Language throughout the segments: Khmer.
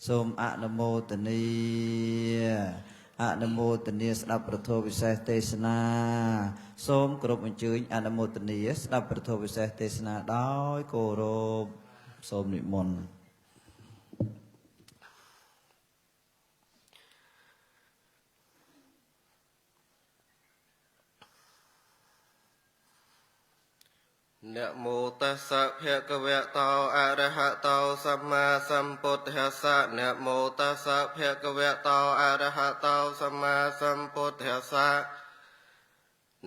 សូមអនុមោទនាអនុមោទនាស្ដាប់ប្រធមវិសេសទេសនាសូមគោរពអញ្ជើញអនុមោទនាស្ដាប់ប្រធមវិសេសទេសនាដោយគោរពសូមនិមន្តนะโมตัสสะภะคะวะโตอะระหะโตสัมมาสัมพุทธัสสะนะโมตัสสะภะคะวะโตอะระหะโตสัมมาสัมพุทธัสสะ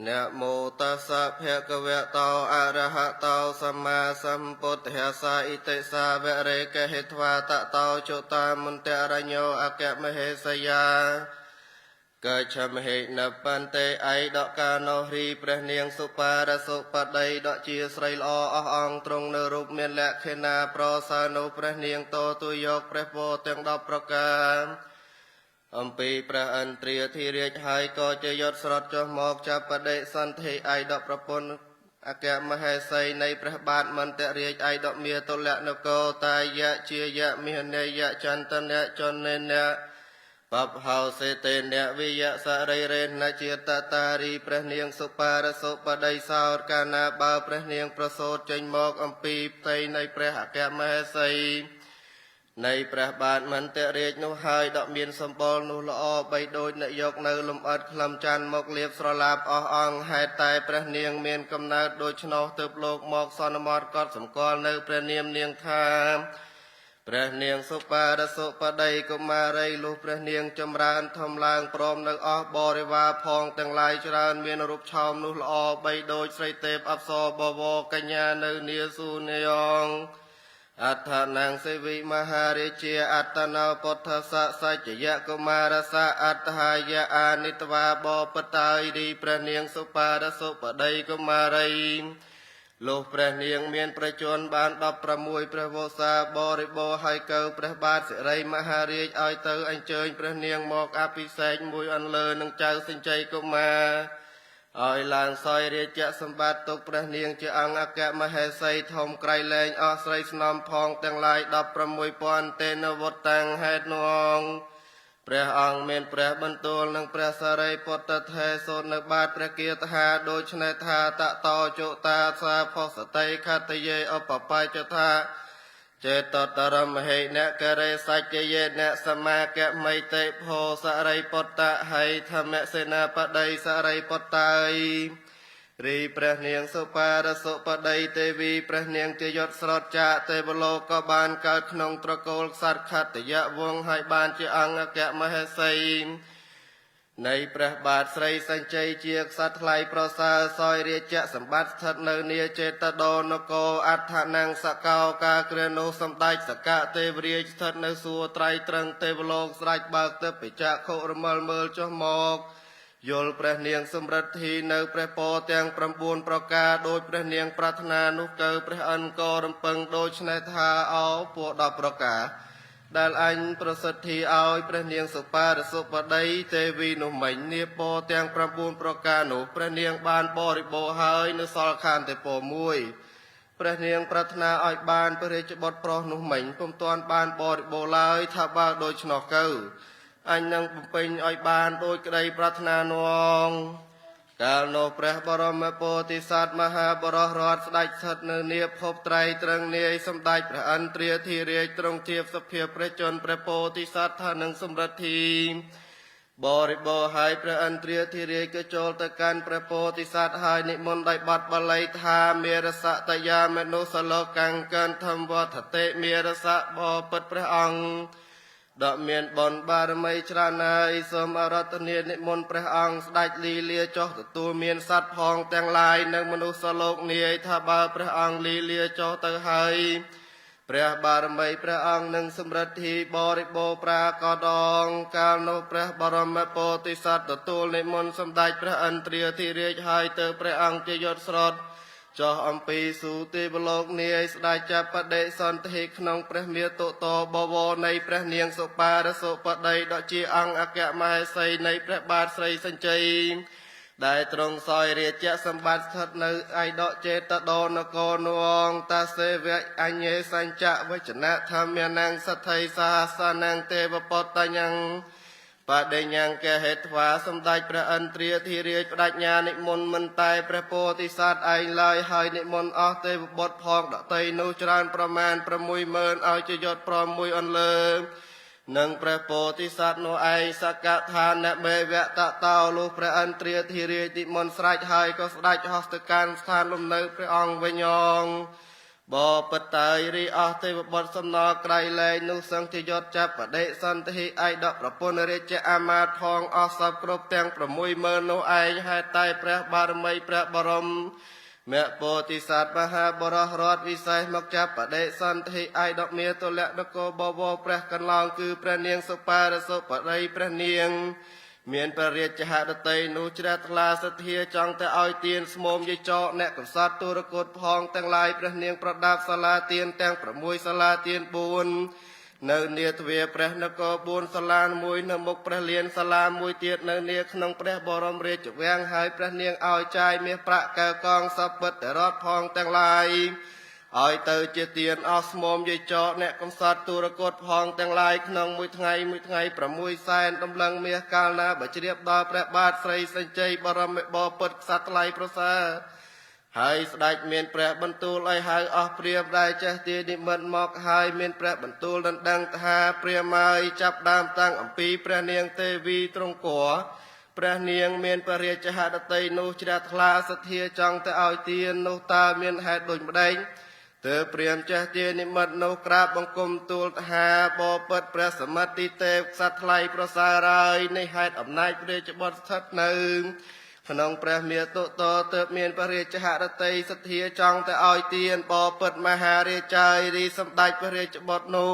นะโมตัสสะภะคะวะโตอะระหะโตสัมมาสัมพุทธัสสะอิติสาวะเรกะหิตวาตะโตจุตามุนตะระโยอะกะมเหสยาก็ชมเหตุนปันเตไอดอกกาโนรีประเนียงสุปารสุปดัยดอกจีสไรลอองตรงในรูปเมียนและเขนาโปรสานุประเนียงโตตุยกประโพเตียงดอกประการอมปีประอันตรีที่เรียกให้ก็จะยศสรดจมอกจับประเดสันเทไอดอกประปนอากาศมหาไซในพระบาทมันเตเรียกไอดอกเมียตุละนโกตายะเจียะมีเนยะจันตเนจนเนเนปับเฮาเสเตเนวิยะสะเรเรนเจตตารีประเนียงสุปารสุปดัยสาวกานาบาประเนียงประโสดจังมอกอัมปีไตในพระอากาศมหาไซในพระบาทมันเตเรียกนุหายดอกเมียนสมบูรณ์นุละอใบโดยนยกในลมอัดคลำจันมกเลียบสระลาบอองหายตายประเนียงเมียนกำนัดโดยชนอเติบโลกมอกสอนมอดกอดสมกรในประเนียมเนียงทามព្រះនាងសុបាទសុបដីកុមារីលុះព្រះនាងចម្រើនធំឡើងព្រមនៅអស់បរិវារផងទាំងឡាយច្រើនមានរូបឆោមនោះល្អបីដូចស្រីទេពអប្សរបវរកញ្ញានៅនាសុនាយងអដ្ឋនាងសេវិមហារាជាអត្តណោពុទ្ធសសច្ចយកុមារសៈអត្តហាយអានិតវាបបតាយរីព្រះនាងសុបាទសុបដីកុមារីលោកព្រះនាងមានប្រជញ្ញបាន16ព្រះវស្សាបរិបូរណ៍ហើយកើព្រះបាទសិរីមហារាជឲ្យទៅអញ្ជើញព្រះនាងមកអភិសេកមួយអន្លើនឹងចៅសិញ្ចៃកុមារឲ្យឡើងសោយរាជសម្បត្តិទុកព្រះនាងជាអង្គអគ្គមហេសីធំក្រៃលែងអស់ស្រីស្នំផងទាំងឡាយ16,000ទេនវុតតាំងហេតុនោះអង្គព្រះអង្គមានព្រះបន្ទូលនឹងព្រះសារីពុទ្ធថេរសូត្រនៅបាតព្រះគាថាដូច្នេះថាតតោជុតាសាផសតិខតយេឧបបញ្ចថាចេតតរមហេអ្នកករេសច្ចយេអ្នកសមាកមិតិភោសរិពុត្តហៃធម្មសេនាបតីសរិពុត្តៃរីព្រះនាងសុបាទសុបដីទេវីព្រះនាងជាយศស្រត់ចាទេវលោកក៏បានកើតក្នុងត្រកូលក្សត្រខត្តយវង្សហើយបានជាអង្គអគ្គមហេសីនៃព្រះបាទស្រីសញ្ជ័យជាក្សត្រថ្លៃប្រសើរសោយរាជសម្បត្តិស្ថិតនៅនាចេតដោនគរអដ្ឋនាងសកោកាគ្រានុសម្ដេចសកទេវរាជស្ថិតនៅសួគ៌ត្រៃត្រឹងទេវលោកស្រេចបើកទិព្វចក្ខុរមលមើលចុះមកយល់ព្រះនាងសម្រិទ្ធីនៅព្រះពរទាំង9ប្រការដោយព្រះនាងប្រាថ្នានោះកើព្រះអិនក៏រំពឹងដូច្នេះថាអោពួក10ប្រការដែលអញប្រសិទ្ធិឲ្យព្រះនាងសុបាទសុបដីទេវីនោះមិញនាពរទាំង9ប្រការនោះព្រះនាងបានបរិបូរណ៍ហើយនៅសល់ខានតែពរមួយព្រះនាងប្រាថ្នាឲ្យបានព្រះរាជបុត្រប្រុសនោះមិញពុំទាន់បានបរិបូរណ៍ឡើយថាបើដូច្នោះទៅអញនឹងបំពេញឲ្យបានដោយក្តីប្រាថ្នានោះកាលនោះព្រះបរមពោធិសត្វមហាបរោះរតស្ដេចស្ថិតនៅនាភពត្រៃត្រឹងនាយសម្ដេចព្រះឥន្ទ្រាធិរាជទ្រង់ធៀបសភាព្រះជន្មព្រះពោធិសត្វថានឹងសម្រិទ្ធីបរិបូរណ៍ហើយព្រះឥន្ទ្រាធិរាជក៏ចូលទៅកាន់ព្រះពោធិសត្វហើយនិមន្តដោយបទបាលីថាមេរសតយាមនុស្សលោកង្កន្ធធម្មវត្ថតិមេរសៈបពិតព្រះអង្គដ៏មានបុណ្យបារមីច្រើនណាស់សូមអរតនានិមន្តព្រះអង្គស្ដេចលីលាចុះទទួលមានសត្វផងទាំងឡាយនៅមនុស្សលោកនាយថាបើព្រះអង្គលីលាចុះទៅហើយព្រះបារមីព្រះអង្គនឹងសម្រិទ្ធីបរិបូរណ៍ប្រាកដងកាលនោះព្រះបរមពោធិសត្វទទួលនិមន្តសម្ដេចព្រះឥន្ទ្រាធិរាជហើយទៅព្រះអង្គជាយศស្រត់ចោះអំពីសុទេវលោកនាយស្ដេចចាប់បដិសន្ធិក្នុងព្រះមាតុតបវរនៃព្រះនាងសុបាទសុបដីដ៏ជាអង្គអគ្គមហេសីនៃព្រះបាទស្រីសញ្ជ័យ đại trong soi riết chạ sâm bát thật nơi ai đọ chế ta đo nó cô nuông ta xê vệ anh nhé sanh chạ với chân nạ tham miên năng sát thầy sa năng tê và bọt ta nhăng bà đề nhang kê hết hóa sâm đạch pra ân triệt thi riết đạch nhà nị môn mân tay pra bồ tì sát anh lai hai nị môn ơ tê và bọt phong đọ tây nô tràn pra man pra mùi mơn ao cho yọt pra mùi ân lơ nângព្រះពោធិសត្វនោះឯងសកថាអ្នកមេវៈតតោលុះព្រះអន្ទ្រាធិរាជតិមន្តស្រេចហើយក៏ស្ដេចហស្តកាន់ស្ថានលំនៅព្រះអង្គវិញងបបតៃរីអស់ទេវបុត្រសំណក្រៃលែងនោះសង្ឃយត់ចាប់បដិសន្ធិឯកដកប្រពន្ធរាជអាមាត្យផងអស់សពគ្រប់ទាំង 60000 នោះឯងហេតុតែព្រះបារមីព្រះបរមមេពោធិសត្វមហាបរោះរតវិសេសមកចាប់បដិសន្ធិឯកដកមាទលៈនគរបវរព្រះកន្លងគឺព្រះនាងសុបាទសុបតីព្រះនាងមានព្រះរាជហឫទ័យនោះជ្រះថ្លាសទ្ធាចង់ទៅឲ្យទានស្មោមយាយចកអ្នកកំសត់ទុរគតផងទាំងឡាយព្រះនាងប្រដាប់សាលាទានទាំង6សាលាទាន4នៅនាទ្វារព្រះនគរ4សាលាមួយនៅមុខព្រះលានសាលាមួយទៀតនៅនាក្នុងព្រះបរមរាជវាំងហើយព្រះនាងឲ្យចាយមាសប្រាក់កែវកងសពិតរតផងទាំងឡាយឲ្យទៅជាទានអស់ស្មោមយាយចកអ្នកកំសត់ទុរគតផងទាំងឡាយក្នុងមួយថ្ងៃ6សែនដំឡឹងមាសកាលណាបើជ្រាបដល់ព្រះបាទស្រីសញ្ជ័យបរមបពិតក្សត្រថ្លៃប្រសើរហើយស្ដេចមានព្រះបន្ទូលឲ្យហៅអស់ព្រាហ្មណ៍ដែលចេះទានិមិត្តមកហើយមានព្រះបន្ទូលដណ្ដឹងថាព្រាហ្មណ៍ហើយចាប់ដើមតាំងអំពីព្រះនាងទេវីទ្រង់គរព្រះនាងមានព្រះរាជហឫទ័យនោះជ្រះថ្លាសទ្ធាចង់ទៅឲ្យទាននោះតើមានហេតុដូចម្ដេចទើបព្រាហ្មណ៍ចេះទានិមិត្តនោះក្រាបបង្គំទូលថាបបិទ្ធព្រះសមត្ថទីទេពក្សត្រថ្លៃប្រសើរហើយនៃហេតុអំណាចព្រះរាជបុត្រស្ថិតនៅក្នុងព្រះមាតុតទើបមានព្រះរាជហឫទ័យសទ្ធាចង់ទៅឲ្យទានបបិទ្ធមហារាចាយរីសម្ដេចព្រះរាជបុត្រនោះ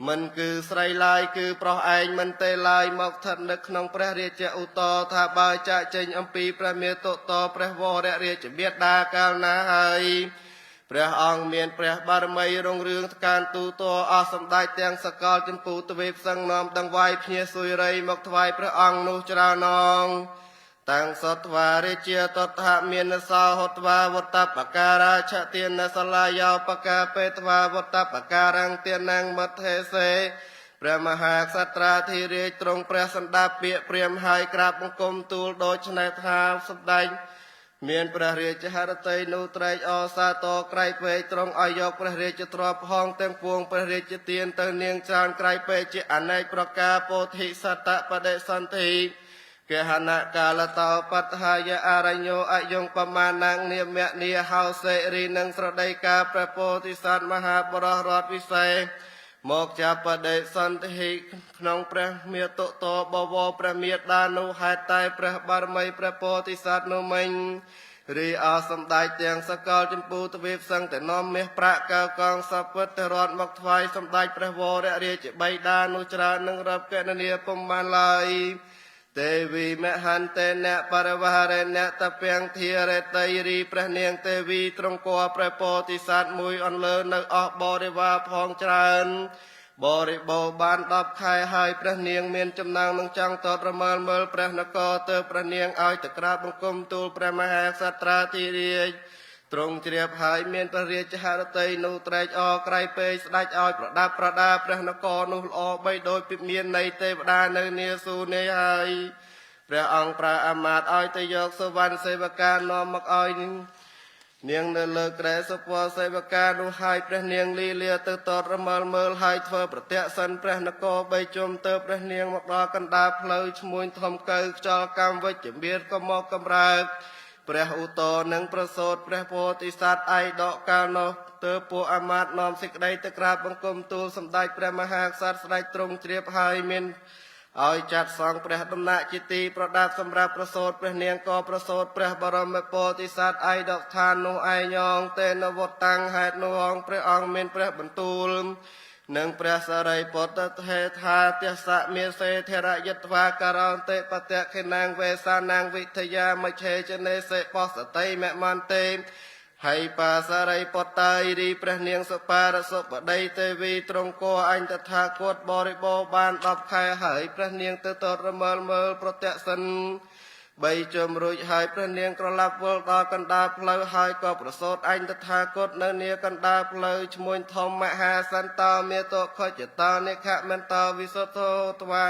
មិនគឺស្រីឡើយគឺប្រុសឯងមិនទេឡើយមកស្ថិតនៅក្នុងព្រះរាជឧត្តរថាបើចាក់ចេញអំពីព្រះមាតុតព្រះវររាជបិតាកាលណាហើយព្រះអង្គមានព្រះបារមីរុងរឿងការទូតអស់សម្ដេចទាំងសកលចម្ពូទ្វេបសឹងនាំដង្វាយភ្ញាសុយរីមកថ្វាយព្រះអង្គនោះច្រើនងតាំងសត្វារាជាតថមានសោហតវាវតបការៈឆទានសលាយោបកាបេតវាវតបការังទានាងមទ្ធេសេព្រះមហាក្សត្រាធិរាជទ្រង់ព្រះសណ្ដាប់ពាក្យព្រាមហើយក្រាបបង្គំទូលដូច្នេះថាសម្ដេចមានព្រះរាជហឫទ័យនោះត្រេកអរសាទរក្រៃពេកទ្រង់ឲ្យយកព្រះរាជទ្រព្យផងទាំងពួងព្រះរាជទានទៅនាងច្រើនក្រៃពេកជាអនេកប្រការពោធិសត្តបដិសន្ធិកេហនកាលតោបត្ថាយអរញ្ញោអយងបមាណងនាមនីហោសេរីនឹងស្រដីកាព្រះពោធិសត្វមហាបរោះរតវិសេសមកចាប់បដិសន្ធិក្នុងព្រះមាតុតបវរព្រះមេដានោះហេតុតែព្រះបារមីព្រះពោធិសត្វនោះមិញរីអសម្ដេចទាំងសកលចម្ពូទ្វេបសឹងតែនាំមាសប្រាក់កែវកងសពិតរតមកថ្វាយសម្ដេចព្រះវររាជបិតានោះច្រើននឹងរាប់កណនាពុំបានឡើយទេវីមហន្តេនៈបរិវារេនៈតពាំងធារេតៃរីព្រះនាងទេវីទ្រង់គរព្រះពោធិសត្វមួយអន្លើនៅអស់បរិវារផងច្រើនបរិបូរបាន10ខែហើយព្រះនាងមានចំណងនឹងចង់តតរមើលមើលព្រះនគរទៅព្រះនាងឲ្យទៅក្រាបបង្គំទូលព្រះមហាក្សត្រាធិរាជទ្រង់ជ្រាបហើយមានព្រះរាជហឫទ័យនោះត្រេកអរក្រៃពេកស្ដេចឲ្យប្រដាប់ប្រដាព្រះនគរនោះល្អបីដូចពិមាននៃទេវតានៅនាស៊ូនេះហើយព្រះអង្គប្រើអាមាត្យឲ្យទៅយកសុវណ្ណសេវកានាំមកឲ្យនាងនៅលើក្រែសុពណ៌សេវកានោះហើយព្រះនាងលីលាទៅតតរមើលមើលហើយធ្វើប្រតិសិនព្រះនគរ3ជុំទៅព្រះនាងមកដល់កណ្ដាលផ្លូវឈ្មួញធំកៅខ្យល់កម្មវិជ្ជមានក៏មកកំរើកព្រះឧត្តរនឹងប្រសូតព្រះពោធិសត្វឯកដកកាលនោះទើបពួកអាមាត្យនាំសេចក្តីទៅក្រាបបង្គំទូលសម្ដេចព្រះមហាក្សត្រស្ដេចទ្រង់ជ្រាបហើយមានឲ្យចាត់សង់ព្រះដំណាក់ជាទីប្រដាប់សម្រាប់ប្រសូតព្រះនាងក៏ប្រសូតព្រះបរមពោធិសត្វឯកដកឋាននោះឯងងតេនវត្តតាំងហេតុនោះអង្គព្រះអង្គមានព្រះបន្ទូលនិងព្រះសរិពុទ្ធថេថាទស្សមេសេធរយត្វាការន្តិបតៈខេណាងវេសានាងវិទ្យាមច្ឆេចនេសេបសតិមមន្តេហើយបាសរិពុទ្ធៃរីព្រះនាងសុបាទសុបតីទេវីទ្រង់គរអញតថាគតបរិបូរបាន10ខែហើយព្រះនាងទៅតតរមើលមើលប្រតិសិន បីជុំរួចហើយព្រះនាងក្រឡាប់វិលដល់កណ្ដាលផ្លូវហើយក៏ប្រសូតអញតថាគតនៅនាកណ្ដាលផ្លូវឈ្មួញធំមហាសន្តោមេតោខចតោនិខមន្តោវិសុទ្ធោទ្វា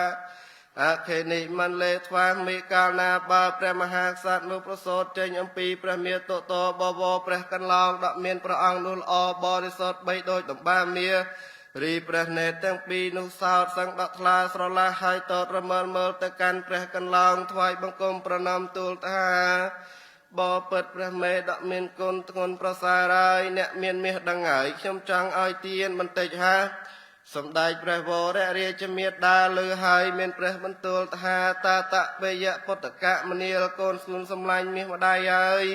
អខេនិមន្លេថ្វាមេកាលណាបើព្រះមហាក្សត្រនោះប្រសូតចេញអំពីព្រះមាតុតោបវរព្រះកន្លងដ៏មានព្រះអង្គនោះល្អបរិសុទ្ធបីដូចដំបាមារីព្រះនេតទាំងពីរនោះសោតសឹងដកថ្លាស្រឡះហើយតតរមើលមើលទៅកាន់ព្រះកន្លងថ្វាយបង្គំប្រណម្យទូលថាបពិតព្រះមេដ៏មានគុណធ្ងន់ប្រសើរហើយអ្នកមានមាសដឹងហើយខ្ញុំចង់ឲ្យទានបន្តិចហាសម្ដេចព្រះវររាជមេត្តាលើហើយមានព្រះបន្ទូលថាតាតបេយៈពុតកៈមនាលកូនស្នួនសម្លាញ់មាសម្ដាយហើយ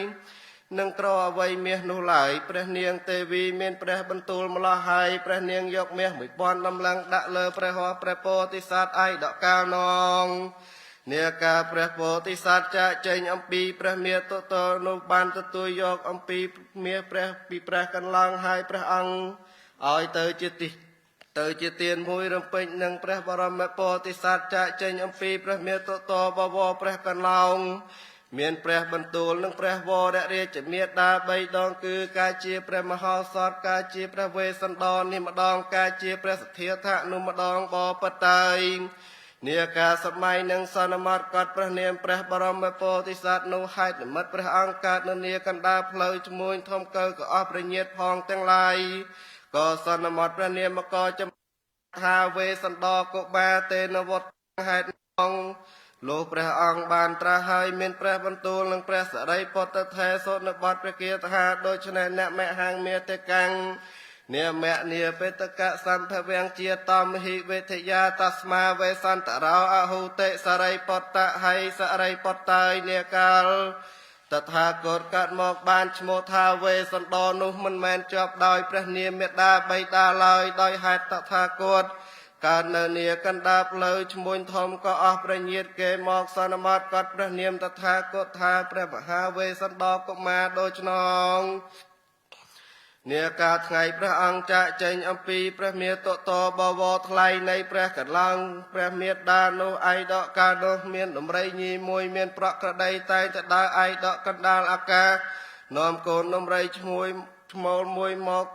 នឹងក្រអ្វីមាសនោះឡើយព្រះនាងទេវីមានព្រះបន្ទូលម្លោះហើយព្រះនាងយកមាស 1000 ដំឡើងដាក់លើព្រះហស្ថព្រះពោធិសត្វឯកដកាលនងនាការព្រះពោធិសត្វចាកចេញអំពីព្រះមាតុតោនោះបានទទួលយកអំពីមាសព្រះពីព្រះកន្លងហើយព្រះអង្គឲ្យទៅជាទានមួយរំពេចនឹងព្រះបរមពោធិសត្វចាកចេញអំពីព្រះមាតុតោបវរព្រះកន្លងមានព្រះបន្ទូលនឹងព្រះវររាជមេត្តា3ដងគឺការជាព្រះមហោសថការជាព្រះវេស្សន្តរនេះម្ដងការជាព្រះសទ្ធាថៈនោះម្ដងបបតៃនាការសម័យនឹងសន្មតកត់ព្រះនាមព្រះបរមពោធិសត្វនោះហេតុនិមិត្តព្រះអង្គកើតនៅនាកណ្ដាលផ្លូវឈ្មួញធំកើក៏អស់ប្រញាតផងទាំងឡាយក៏សន្មតព្រះនាមកចំថាវេស្សន្តរកុបាទេនវត្តហេតុអង្គលោកព្រះអង្គបានត្រាស់ហើយមានព្រះបន្ទូលនឹងព្រះសរិពុទ្ធថេសុនបតព្រះគាថាដូច្នេះអ្នកមហាងមេតកាំងនាមនាបេតកៈសម្ភវង្ជាតមហិវេទយាតស្មាវេសន្តរោអហុតិសរិពុទ្ធហៃសរិពុទ្ធៃនាកាលតថាគតកាត់មកបានឈ្មោះថាវេស្សន្តរនោះមិនមែនជាប់ដោយព្រះនាមមេដាបៃតាឡើយដោយហេតុតថាគតកើតនៅនាកណ្ដាលផ្លូវឈ្មួញធំក៏អស់ប្រញាតគេមកសន្មតកត់ព្រះនាមតថាគតថាព្រះមហាវេស្សន្តរកុមារដូច្នោះនាការថ្ងៃព្រះអង្គចាកចេញអំពីព្រះមាតុតោបវរថ្លៃនៃព្រះកន្លងព្រះមេត្តានោះឯកដកាលនោះមានដំរីញីមួយមានប្រក់ក្រដីតែងតែដើរឯកដកណ្ដាលអាកាសនាំកូនដំរីឈ្មោលមួយមក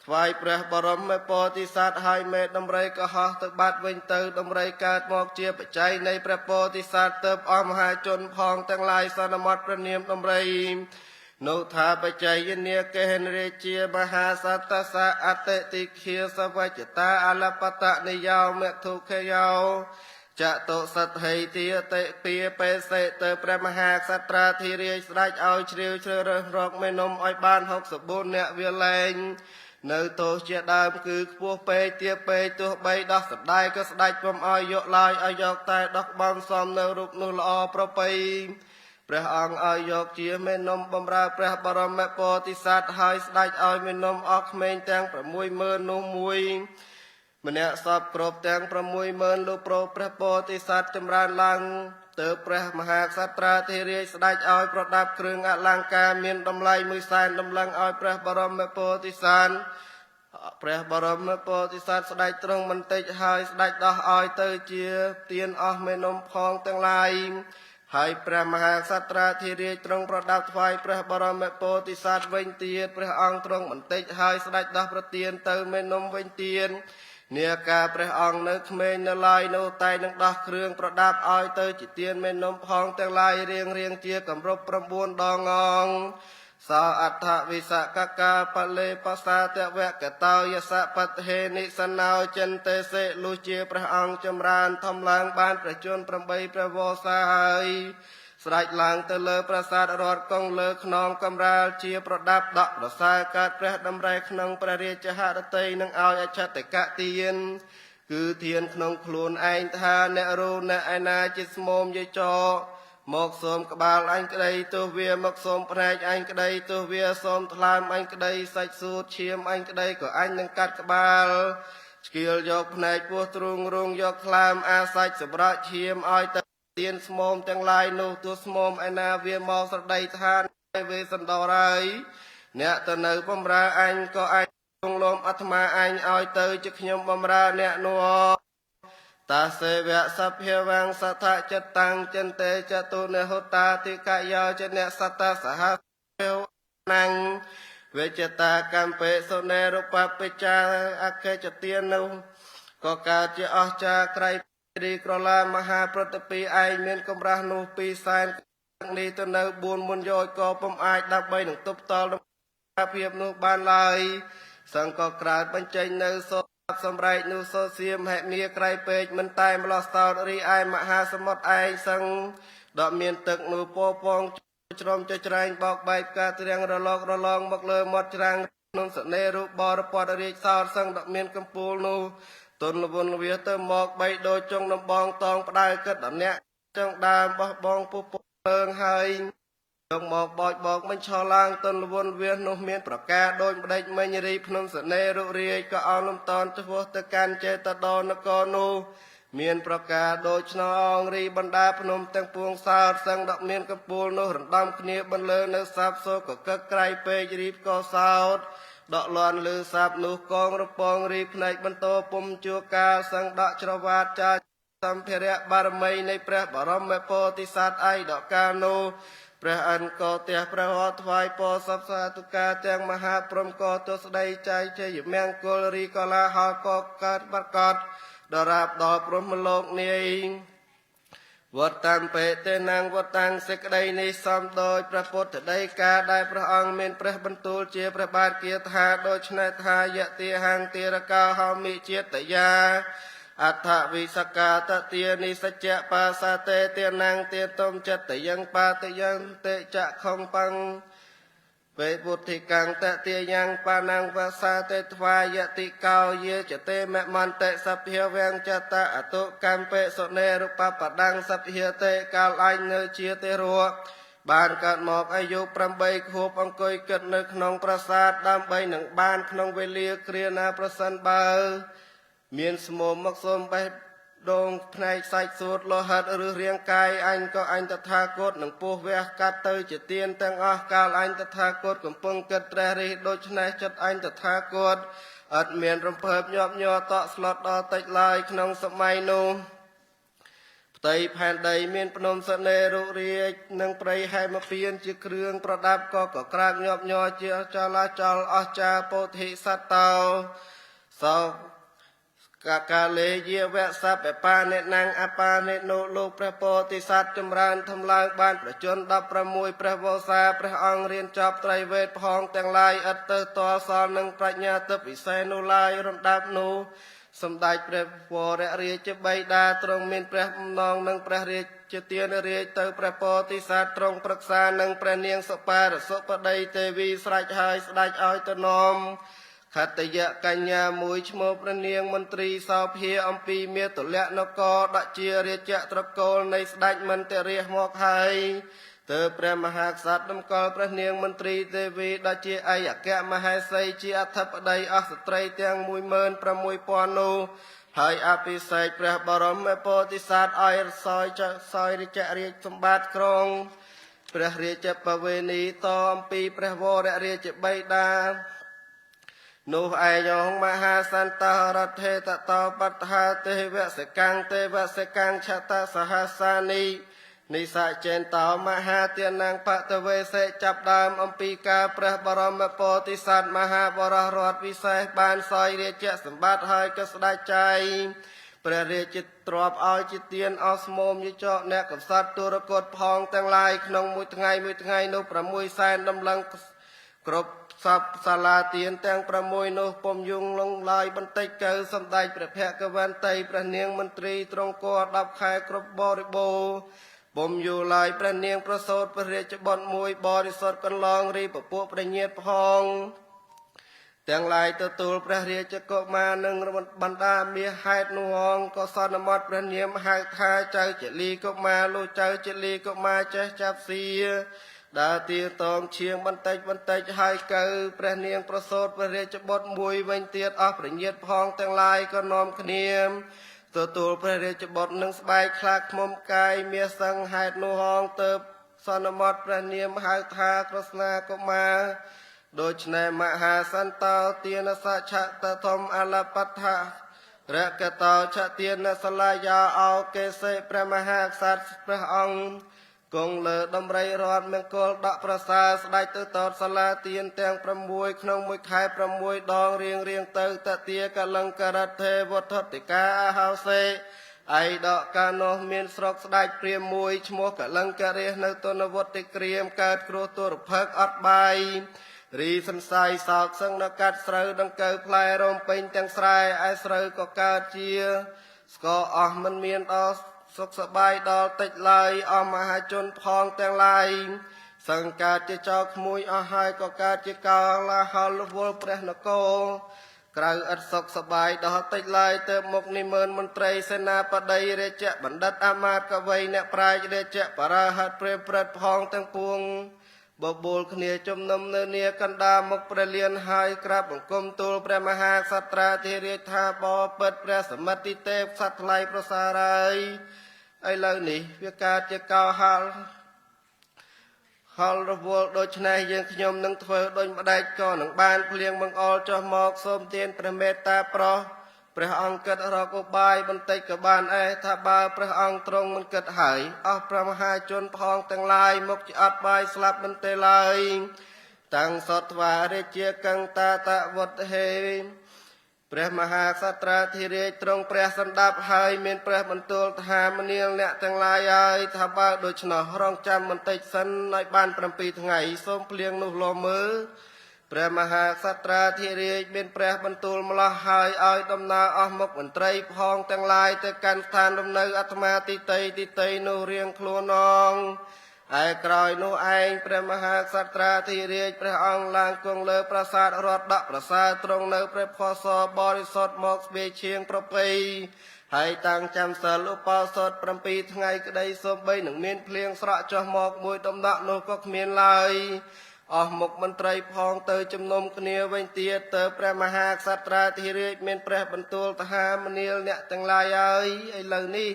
ថ្វាយព្រះបរមពោធិសត្វហើយមេដំរីក៏ហោះទៅបាត់វិញទៅដំរីកើតមកជាបច្ច័យនៃព្រះពោធិសត្វទៅអស់មហាជនផងទាំងឡាយសន្មតព្រះនាមដំរីនោះថាបច្ច័យនាកេហនរាជាមហាសត្តសៈអតិតិខាសវច្ចតាអលបតនិយោមេធុខយោចតុសទ្ធិទាតិពីបេសេទៅព្រះមហាក្សត្រាធិរាជស្ដេចឲ្យជ្រាវជ្រើសរកមេនំឲ្យបាន64អ្នកវាលែងនៅទោសជាដើមគឺខ្ពស់ពេកទាបពេកទោះបីដោះស្ដាយក៏ស្ដេចពុំឲ្យយកឡើយឲ្យយកតែដោះបំសំនៅរូបនោះល្អប្រពៃព្រះអង្គឲ្យយកជាមេនំបំរើព្រះបរមពោធិសត្វហើយស្ដេចឲ្យមេនំអស់ក្មេងទាំង60000នោះមួយម្នាក់សពគ្រប់ទាំង60000លោកប្រព្រះពោធិសត្វចម្រើនឡើងទៅព្រះមហាក្សត្រាធិរាជស្ដេចឲ្យប្រដាប់គ្រឿងអលង្ការមានតម្លៃ100,000ដំឡឹងឲ្យព្រះបរមពោធិសត្វព្រះបរមពោធិសត្វស្ដេចទ្រង់បន្តិចហើយស្ដេចដោះឲ្យទៅជាទានអស់មេនំផងទាំងឡាយហើយព្រះមហាក្សត្រាធិរាជទ្រង់ប្រដាប់ថ្វាយព្រះបរមពោធិសត្វវិញទៀតព្រះអង្គទ្រង់បន្តិចហើយស្ដេចដោះប្រទានទៅមេនំវិញទៀតនាការព្រះអង្គនៅក្មេងនៅឡើយនោះតែនឹងដោះគ្រឿងប្រដាប់ឲ្យទៅជាទានមេនំផងទាំងឡាយរៀងជាគម្រប់9ដងងសោអដ្ឋវិសកកាបលេបសាតវកតោយសបតហេនិសណោចិនតេសេលុជាព្រះអង្គចម្រើនធំឡើងបានប្រជជន8ព្រះវស្សាហើយស្រេចឡើងទៅលើប្រាសាទរតកងលើខ្នងកំរាលជាប្រដាប់ដកប្រសាកើតព្រះតម្រៃក្នុងព្រះរាជហឫទ័យនឹងឲ្យអច្ឆតិកៈទានគឺធានក្នុងខ្លួនឯងថាអ្នករូអ្នកឯណាជាស្មោមយាយចោមកសូមក្បាលអញក្តីទោះវាមកសូមផ្នែកអញក្តីទោះវាសូមថ្លើមអញក្តីសាច់សួតឈាមអញក្តីក៏អញនឹងកាត់ក្បាលឆ្កៀលយកផ្នែកពោះទ្រូងរងយកថ្លើមអាសាច់សម្រាប់ឈាមឲ្យទៅទានស្មោមទាំងឡាយនោះទោះស្មោមឯណាវាមកស្រដីឋានវេស្សន្តរហើយអ្នកទៅនៅបំរើអញក៏អញទ្រង់លំអាត្មាអញឲ្យទៅជាខ្ញុំបំរើអ្នកនោះ តាសេវៈសភាវាងសថចតាំងចិនតេចតុនិហុតាតិកយោចនៈសតសហភាវណាំងវេចតាកម្មពេសុនេរុបបិចាអកេចទានុក៏កើតជាអស្ចារ្យក្រៃរីក្រឡាមហាប្រតិពីឯងមានកម្រាស់នោះ2សែននេះទៅនៅ4មុនយោជក៏ពុំអាចដើម្បីនឹងទប់តល់ភាពនោះបានឡើយសង្កក្រាតបញ្ចេញនៅសម្រែកនោះសូសៀមហេមាក្រៃពេកមិនតែម្លោះសោតរីឯមហាសមុទ្រឯងសឹងដកមានទឹកនោះពោពងជ្រំចច្រែងបោកបែកការត្រៀងរលករលងមកលើមាត់ច្រាំងក្នុងសនេរូបបរពតរាជសោតសឹងដកមានកំពូលនោះទុនលវនវាទៅមកបីដូចចុងដំបងតងផ្ដៅគិតដល់អ្នកចង់ដើមបោះបងពុះពើងហើយយកមកបោចបោកមិនឆោឡើងទុនលវនវានោះមានប្រការដូចម្ដេចមិញរីភ្នំសនេរុរាយក៏អោនលំតនឆ្ពោះទៅកាន់ចេតដនគរនោះមានប្រការដូចឆ្នោអងរីបណ្ដាភ្នំទាំងពួងសោតសឹងដកមានកំពូលនោះរំដំគ្នាបន្លឺនៅសាបសូកកឹកក្រៃពេករីបក៏សោតដកលន់លឺសាបនោះកងរពងរីផ្នែកបន្តពុំជួកាសឹងដកច្រវាតចាសម្ភារៈបារមីនៃព្រះបរមពោធិសត្វឯដកកាលនោះព្រះអិនក៏ទះព្រះហថ្វាយពរសព្វសាធុការទាំងមហាព្រំក៏ទស្ដីចៃជ័យមង្គលរីកលាហោក៏កើតប្រកបដរាបដល់ព្រមលោកនាយវត្តតាមពេទេណាងវត្តតាំងសេចក្តីនេះសំដោយព្រះពុទ្ធដីកាដែលព្រះអង្គមានព្រះបន្ទូលជាព្រះបាទគាថាដូច្នេះថាយតិហាងទារកោហោមិជាតិយាអដ្ឋវិសកាតទានិសច្ចៈបាសាតេទានាងទាតុមចិត្តយ៉ាងបាតយ៉ាងតេចខំបង្វេពុទ្ធិកាំងតទាយ៉ាងបានាងវាសាតេថ្វាយតិកោយេចតេមមន្តេសភាវាងចតអតុកម្មពេសុនេរុបបដាំងសភាតេកាលអញនៅជាទេរៈបានកើតមកអាយុ8ខួបអង្គុយគិតនៅក្នុងប្រាសាទដើម្បីនឹងបានក្នុងវេលាគ្រាណាប្រសិនបើមានស្មោមមកសូមបេះដូងផ្នែកសាច់សួតលោហិតឬរាងកាយអញក៏អញតថាគតនឹងពោះវះកាត់ទៅជាទៀនទាំងអស់កាលអញតថាគតកំពុងគិតត្រេះរិះដូច្នេះចិត្តអញតថាគតអត់មានរំភើបញាប់ញ័រតក់ស្លុតដល់តិចឡើយក្នុងសម័យនោះផ្ទៃផែនដីមានភ្នំសនេរុរាជនិងព្រៃហេមពៀនជាគ្រឿងប្រដាប់ក៏ក្រាបញាប់ញ័រជាចលាចលអស្ចារ្យពោធិសត្វតោសោកាលេយាវៈសពបានិណាំងអបានិនោលោកព្រះពោធិសត្វចម្រើនធំឡើងបានប្រជជន16ព្រះវោសាព្រះអង្គរៀនចប់ត្រៃវេទផងទាំងឡាយឥតទៅតសល់នឹងប្រាជ្ញាទិពិសេសនោះឡើយរំដាប់នោះសម្ដេចព្រះវររាជបិតាទ្រង់មានព្រះបំណងនឹងព្រះរាជទានរាជទៅព្រះពោធិសត្វទ្រង់ប្រឹក្សានឹងព្រះនាងសុបាទសុបតីទេវីស្រេចហើយស្ដេចឲ្យទៅនាំខត្តយកញ្ញាមួយឈ្មោះព្រះនាងមន្ត្រីសោភាអំពីមាតុលៈនគរដាក់ជារាជត្រកូលនៃស្ដេចមន្តរាជមកហើយទើបព្រះមហាក្សត្រតម្កល់ព្រះនាងមន្ត្រីទេវីដាក់ជាឯកអគ្គមហេសីជាអធិបតីអស់ស្ត្រីទាំង16000នោះហើយអភិសេកព្រះបរមពោធិសត្វឲ្យសោយរាជរាជសម្បត្តិក្រុងព្រះរាជបវេនីតអំពីព្រះវររាជបិតានោះឯងមហាសន្តរដ្ឋេតតបតហាទេវសកាំងទេវសកាំងឆតសហសានីនិសចេនតោមហាទានាងបតវេសេចាប់ដើមអំពីការព្រះបរមពោធិសត្វមហាបរោះរដ្ឋវិសេសបានសោយរាជសម្បត្តិហើយក៏ស្ដេចចៃព្រះរាជទ្រព្យឲ្យជាទានអស់ស្មោមយចកអ្នកកំសត់ទុរគតផងទាំងឡាយក្នុងមួយថ្ងៃនោះ6សែនដំឡឹងគ្រប់សពសាលាទានទាំង6នោះពុំយងលងឡើយបន្តិចកើសម្ដេចព្រះភគវន្តីព្រះនាងមន្ត្រីទ្រង់គរ10ខែគ្រប់បរិបូរណ៍ពុំយូរឡើយព្រះនាងប្រសូតព្រះរាជបុត្រមួយបរិសុទ្ធកន្លងរីពពួកប្រញាតផងទាំងឡាយទទួលព្រះរាជកុមារនិងបណ្ដាមាសហេតុនោះងក៏សន្មតព្រះនាមហៅថាចៅចលីកុមារលោកចៅចលីកុមារចេះចាប់សៀដើរទាតងឈៀងបន្តិចហើយកៅព្រះនាងប្រសូតព្រះរាជបុត្រមួយវិញទៀតអស់ប្រញាតផងទាំងឡាយក៏នាំគ្នាទទួលព្រះរាជបុត្រនឹងស្បែកខ្លាកឃ្មុំកាយមាសសង្ហេតុនោះហងទៅសន្មតព្រះនាមហៅថាក្រស្នាកុមារដូច្នេះមហាសន្តោទានសច្ឆតធម្មអលបដ្ឋ រកតោឆទានសលាយាអោកេសេព្រះមហាក្សត្រព្រះអង្គគង់លើដំរីរតមង្គលដកប្រសាស្ដេចទៅតតសាលាទានទាំង6ក្នុងមួយខែ6ដងរៀងទៅតទាកលង្ករថេវថតិកាហោសេឯដកកានោះមានស្រុកស្ដេចព្រាមមួយឈ្មោះកលង្ករេនៅទនវត្តក្រៀមកើតគ្រោះទុរភឹកអត់បាយរីសន្សាយសោកសឹងនៅកាត់ស្រូវដង្កូវផ្លែរំពេញទាំងស្រែឯស្រូវក៏កើតជាស្គរអស់មិនមានដល់សុខសប្បាយដល់តិចឡើយអស់មហាជនផងទាំងឡាយសង្កើតជាចោលក្មួយអស់ហើយក៏កើតជាកោឡាហលវល់ព្រះនគរក្រៅឥតសុខសប្បាយដល់តិចឡើយទៅមុខនិមឺនមន្ត្រីសេនាបតីរាជបណ្ឌិតអាមាត្យកវីអ្នកប្រាជ្ញរាជបរាហិតព្រាមព្រឹត្តផងទាំងពួងបបួលគ្នាជំនុំនៅនាកណ្ដាលមុខព្រះលៀនហើយក្រាបបង្គំទូលព្រះមហាក្សត្រាធិរាជថាបបិទ្ធព្រះសមិទ្ធិទេពសត្វថ្លៃប្រសារាយឥឡូវនេះវាកើតជាកោហល់រវល់ដូច្នេះយើងខ្ញុំនឹងធ្វើដូចម្ដេចក៏នឹងបានភ្លៀងបង្អុលចុះមកសូមទានព្រះមេត្តាប្រោសព្រះអង្គគិតរកឧបាយបន្តិចក៏បានថាបើព្រះអង្គទ្រង់មិនគិតហើយអស់ព្រះមហាជនផងទាំងឡាយមកជាអត់បាយស្លាប់មិនទេឡើយតាំងសត្វារាជាកង្តាតវត្តហេព្រះមហាក្សត្រាធិរាជទ្រង់ព្រះសណ្ដាប់ហើយមានព្រះបន្ទូលថាមនាលអ្នកទាំងឡាយហើយថាបើដូច្នោះរងចាំបន្តិចសិនឲ្យបាន7ថ្ងៃសូមភ្លៀងនោះលមើលព្រះមហាក្សត្រាធិរាជមានព្រះបន្ទូលម្លោះហើយឲ្យដំណើរអស់មុខមន្ត្រីផងទាំងឡាយទៅកាន់ស្ថានលំនៅអាត្មាទីតីនោះរៀងខ្លួនងឯក្រោយនោះឯងព្រះមហាក្សត្រាធិរាជព្រះអង្គឡើងគង់លើប្រាសាទរតដាក់ប្រាសាទទ្រង់នៅព្រះផសបរិសុទ្ធមកស្វាឈៀងប្រពៃហើយតាំងចាំសិលឧបោសថ7ថ្ងៃក្តីសូម្បីនឹងមានភ្លៀងស្រក់ចុះមកមួយដំណាក់នោះក៏គ្មានឡើយអស់មុខមន្ត្រីផងទៅជំនុំគ្នាវិញទៀតទៅព្រះមហាក្សត្រាធិរាជមានព្រះបន្ទូលថាមនាលអ្នកទាំងឡាយហើយឥឡូវនេះ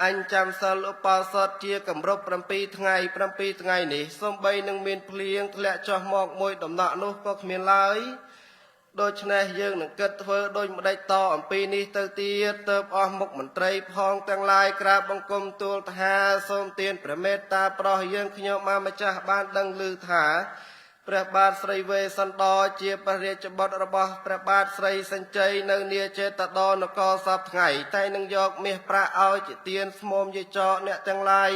អញចាំសិលឧបោសថជាកម្រប់7ថ្ងៃនេះសូម្បីនឹងមានភ្លៀងធ្លាក់ចុះមកមួយដំណាក់នោះក៏គ្មានឡើយដូច្នេះយើងនឹងគិតធ្វើដូចម្ដេចតអំពីនេះទៅទៀតទៅអស់មុខមន្ត្រីផងទាំងឡាយក្រាបបង្គំទូលថាសូមទានព្រះមេត្តាប្រោសយើងខ្ញុំមកម្ចាស់បានដឹងឮថាព្រះបាទស្រីវេស្សន្តរជាព្រះរាជបុត្ររបស់ព្រះបាទស្រីសញ្ជ័យនៅនាចេតដនគរសពថ្ងៃតែនឹងយកមាសប្រាក់ឲ្យជាទានស្មុំយាចកអ្នកទាំងឡាយ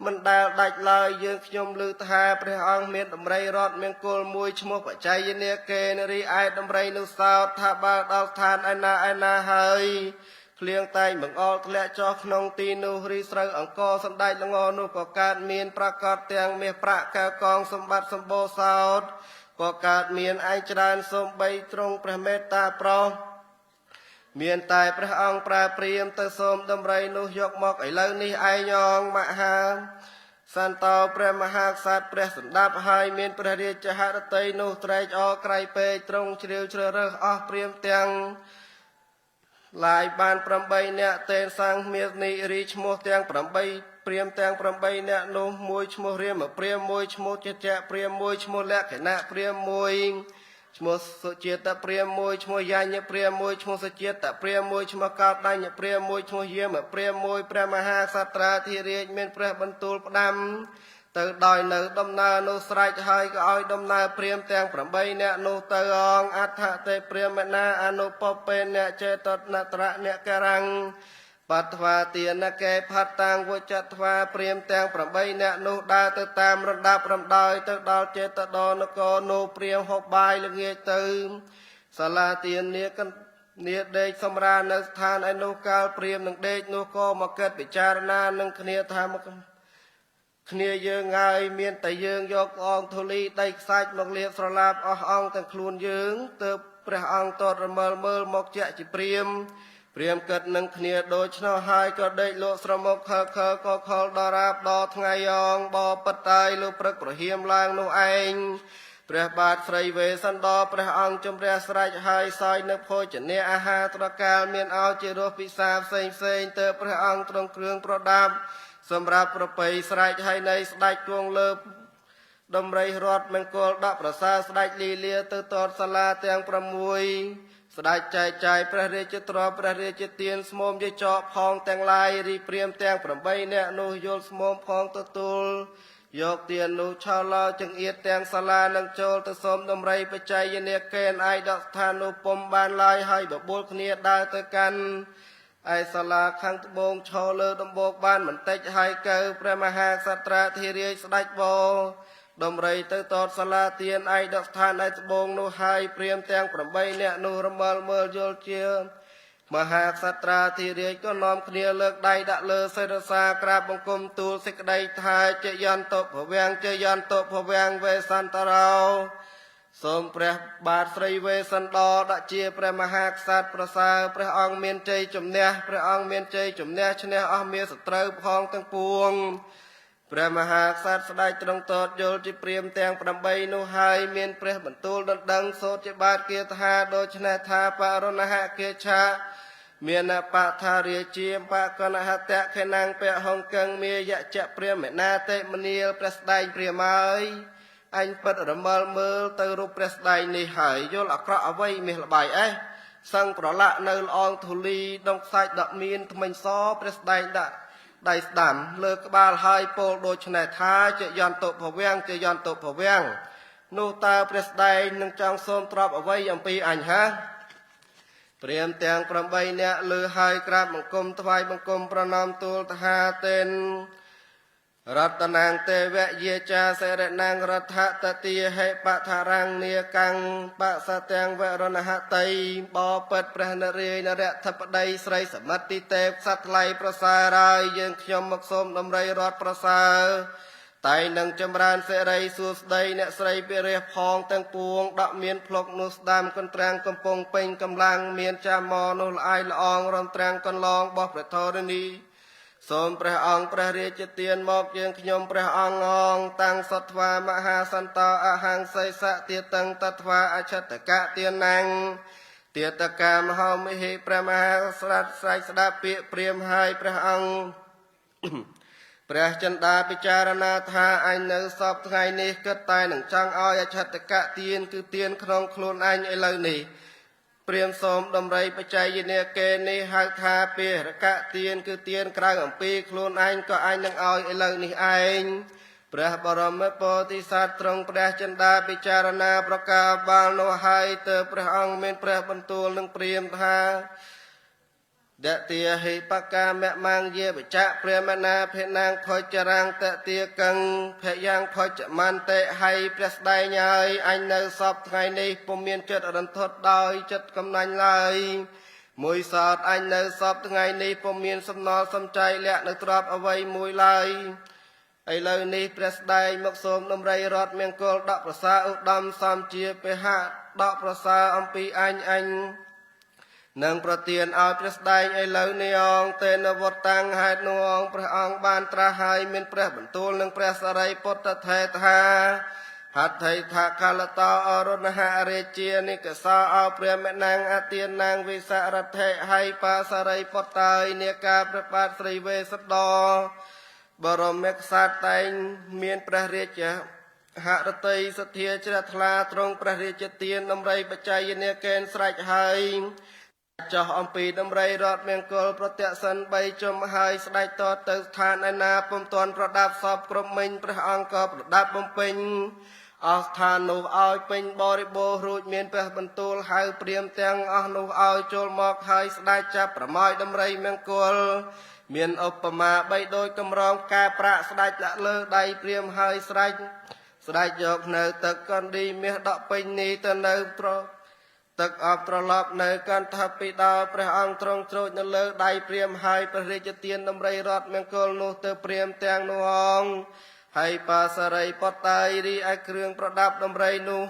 មិនដែលដាច់ឡើយយើងខ្ញុំឮថាព្រះអង្គមានដំរីរតមង្គលមួយឈ្មោះបច្ច័យនាកេនរីឯដំរីនោះសោតថាបើដល់ឋានឯណាហើយភ្លៀងតែងបង្អុលធ្លាក់ចុះក្នុងទីនោះរីស្រូវអង្គសម្ដេចល្ងនោះក៏កើតមានប្រកាសទាំងមាសប្រាក់កែវកងសម្បត្តិសម្បូរសោតក៏កើតមានឯងច្រើនសូមបីទ្រង់ព្រះមេត្តាប្រោសមានតែព្រះអង្គប្រើព្រាមទៅសូមដំរីនោះយកមកឥឡូវនេះឯងងមហាសន្តោព្រះមហាក្សត្រព្រះសណ្ដាប់ហើយមានព្រះរាជហឫទ័យនោះត្រេកអរក្រៃពេកទ្រង់ជ្រាវជ្រើសអស់ព្រាមទាំងឡាយបាន8នាក់តេនសាំងមាសនីរីឈ្មោះទាំង8ព្រាមទាំង8នាក់នោះមួយឈ្មោះរាមព្រាមមួយឈ្មោះចិត្តព្រាមមួយឈ្មោះលក្ខណៈព្រាមមួយឈ្មោះសុជាតិព្រាមមួយឈ្មោះយ៉ាញ់ព្រាមមួយឈ្មោះសុជាតិព្រាមមួយឈ្មោះកោដញ្ញព្រាមមួយឈ្មោះយាមព្រាមមួយព្រះមហាក្សត្រាធិរាជមានព្រះបន្ទូលផ្ដាំទៅដោយនៅដំណើរនោះស្រេចហើយក៏ឲ្យដំណើរព្រាមទាំង8នាក់នោះទៅអងអដ្ឋទេព្រាមណាអនុពពេអ្នកចេតនត្រៈអ្នកករាំងបត្វាទានកេផតាំងវចត្វាព្រាមទាំង8នាក់នោះដើរទៅតាមរណ្ដាប់រំដោយទៅដល់ចេតដនគរនោះព្រាមហូបបាយល្ងាចទៅសាលាទាននាដេកសម្រាលនៅស្ថានឯនោះកាលព្រាមនឹងដេកនោះក៏មកកិតពិចារណានឹងគ្នាថាមកគ្នាយើងហើយមានតែយើងយកអងធូលីដីខ្សាច់មកលាបស្រឡាបអស់អង្គទាំងខ្លួនយើងទើបព្រះអង្គតតរមើលមកជាជាព្រាមគិតនឹងគ្នាដូចនោះហើយក៏ដេកលក់ស្រមុកខើក៏ខលដល់រាបដល់ថ្ងៃអងបបិតាយលោកព្រឹកប្រហៀមឡើងនោះឯងព្រះបាទស្រីវេស្សន្តរព្រះអង្គជំរះស្រេចហើយសោយនៅភោជនាអាហារត្រកាលមានឲ្យជារសពិសាផ្សេងទៅព្រះអង្គទ្រង់គ្រឿងប្រដាប់សម្រាប់ប្រពៃស្រែកហើយនៃស្ដេចគង់លើដំរីរតមង្គលដាក់ប្រសាស្ដេចលីលាទៅតតសាលាទាំង6 ស្ដេចចែកចាយព្រះរាជទ្រព្យព្រះរាជទានស្មុំជាចកផងទាំងឡាយរីព្រាមទាំង8នាក់នោះយល់ស្មុំផងទទួលយកទាននោះឆោឡោចង្អៀតទាំងសាលានឹងចូលទៅសូមដំរីបច្ច័យនាកេនអាយដកស្ថាននោះពុំបានឡើយហើយបបួលគ្នាដើរទៅកាន់ឯសាលាខាងត្បូងឈរលើដំបូកបានបន្តិចហើយកៅព្រះមហាក្សត្រាធិរាជស្ដេចបោដំរីទៅតតសាលាទានឯកដកស្ថានឯត្បូងនោះហើយព្រាមទាំង8នាក់នោះរមើលមើលយល់ជាមហាក្សត្រាធិរាជក៏នាំគ្នាលើកដៃដាក់លើសិរសាក្រាបបង្គំទូលសេចក្តីថាជយន្តភវាំងជយន្តភវាំងវេសន្តរោសូមព្រះបាទស្រីវេសិនដដាក់ជាព្រះមហាក្សត្រប្រសើរព្រះអង្គមានជ័យជំនះព្រះអង្គមានជ័យជំនះឈ្នះអស់មានសត្រូវផងទាំងពួងព្រះមហាក្សត្រស្ដេចទ្រង់តតយល់ជាព្រាមទាំង8នោះហើយមានព្រះបន្ទូលដណ្ដឹងសូត្រជាបាទគាថាដូច្នេះថាបរណហគាឆាមានបថារាជាបកនហតៈខេណាំងពហង្គឹងមាយចៈព្រាមេណាតិមនាលព្រះស្ដែងព្រាមហើយអញពិតរមើលមើលទៅរូបព្រះស្ដែងនេះហើយយល់អាក្រក់អ្វីមាសល្បាយសឹងប្រឡាក់នៅល្អងធូលីដងខ្សាច់ដកមានថ្មិញសព្រះស្ដែងដាក់ដៃស្ដាំលើក្បាលហើយពោលដូច្នេះថាជយន្តភវាំងជយន្តភវាំងនោះតើព្រះស្ដែងនឹងចង់សូមទ្រព្យអ្វីអំពីអញហាព្រាមទាំង8នាក់លើហើយក្រាបបង្គំថ្វាយបង្គំប្រណម្យទូលថាទេនរតនាងទេវយាចាសិរណាងរដ្ឋតតិហេបថារាំងនាកាំងបសទាំងវរណហតីបពិតព្រះនរាយនរធិបតីស្រីសមិទ្ធទីទេពសត្វថ្លៃប្រសើរហើយយើងខ្ញុំមកសូមដំរីរតប្រសើរតែនឹងចម្រើនសេរីសួស្តីអ្នកស្រីពិរះផងទាំងពួងដកមានភ្លុកនោះស្ដាំកន្ត្រាំងកំពង់ពេញកម្លាំងមានចាមនោះល្អៃល្អងរំត្រាំងកន្លងបោះព្រះធរណីសូមព្រះអង្គព្រះរាជទានមកយើងខ្ញុំព្រះអង្គងតាំងសត្វាមហាសន្តោអហង្សីសៈទាតឹងតត្វាអច្ឆតកៈទាណាំងទាតកាមហោមិហិព្រះមហាស្ដេចស្រែកស្ដាប់ពាក្យព្រាមហើយព្រះអង្គព្រះចិន្តាពិចារណាថាអញនៅសពថ្ងៃនេះគិតតែនឹងចង់ឲ្យអច្ឆតកៈទានគឺទានក្នុងខ្លួនអញឥឡូវនេះព្រាមសូមដំរីបច្ច័យនាកេនេះហៅថាពារកៈទានគឺទានក្រៅអំពីខ្លួនអញក៏អញនឹងឲ្យឥឡូវនេះឯងព្រះបរមពោធិសត្វទ្រង់ព្រះចិន្តាពិចារណាប្រការបាលនោះហើយទើបព្រះអង្គមានព្រះបន្ទូលនឹងព្រាមថាដតិហិបកាមមាងយាបចៈព្រះមណាភេណាងផុចរាងតតិកੰភយ៉ាងផុចមន្តេហើយព្រះស្ដែងហើយអញនៅសពថ្ងៃនេះពុំមានចិត្តរន្ធត់ដោយចិត្តកំណាញ់ឡើយមួយសោតអញនៅសពថ្ងៃនេះពុំមានសំណល់សំចៃលាក់នៅទ្រព្យអ្វីមួយឡើយឥឡូវនេះព្រះស្ដែងមកសូមដំរីរតមង្គលដកប្រសាឧត្តមសំជាពហៈដកប្រសាអំពីអញនឹងប្រទានឲ្យព្រះស្ដែងឥឡូវនេះអង្គទេនវត្តតាំងហេតុនោះអង្គព្រះអង្គបានត្រាស់ហើយមានព្រះបន្ទូលនឹងព្រះសរិពុទ្ធថេថាហត្ថិថាកាលតោអរុណហរាជានិកសោអោព្រះមេណាងអទាននាងវិសារថេហើយបាសរិពុទ្ធើយនាការព្រះបាទស្រីវេស្សដបរមក្សត្រតែងមានព្រះរាជហឫទ័យសទ្ធាជ្រះថ្លាទ្រង់ព្រះរាជទានដំរីបច្ច័យនាកេនស្រេចហើយចោះអំពីដំរីរតមង្គលប្រតិសិន3ជុំហើយស្ដេចតតទៅស្ថានឯណាពុំទាន់ប្រដាប់សពគ្រប់មិញព្រះអង្គក៏ប្រដាប់បំពេញអស់ស្ថាននោះឲ្យពេញបរិបូររួចមានព្រះបន្ទូលហៅព្រាមទាំងអស់នោះឲ្យចូលមកហើយស្ដេចចាប់ប្រម៉ោយដំរីមង្គលមានឧបមាបីដូចកម្រងការប្រាក់ស្ដេចដាក់លើដៃព្រាមហើយស្ដេចយកនៅទឹកកណ្ឌីមាសដកពេញនេះទៅនៅទឹកអបត្រឡប់នៅកន្ធពិដោព្រះអង្គទ្រង់ជ្រោចនៅលើដៃព្រាមហើយព្រះរាជទានដំរីរតមង្គលនោះទៅព្រាមទាំងនោះអង្គហើយបាសរិពុទ្ធើយរីឯគ្រឿងប្រដាប់ដំរីនោះ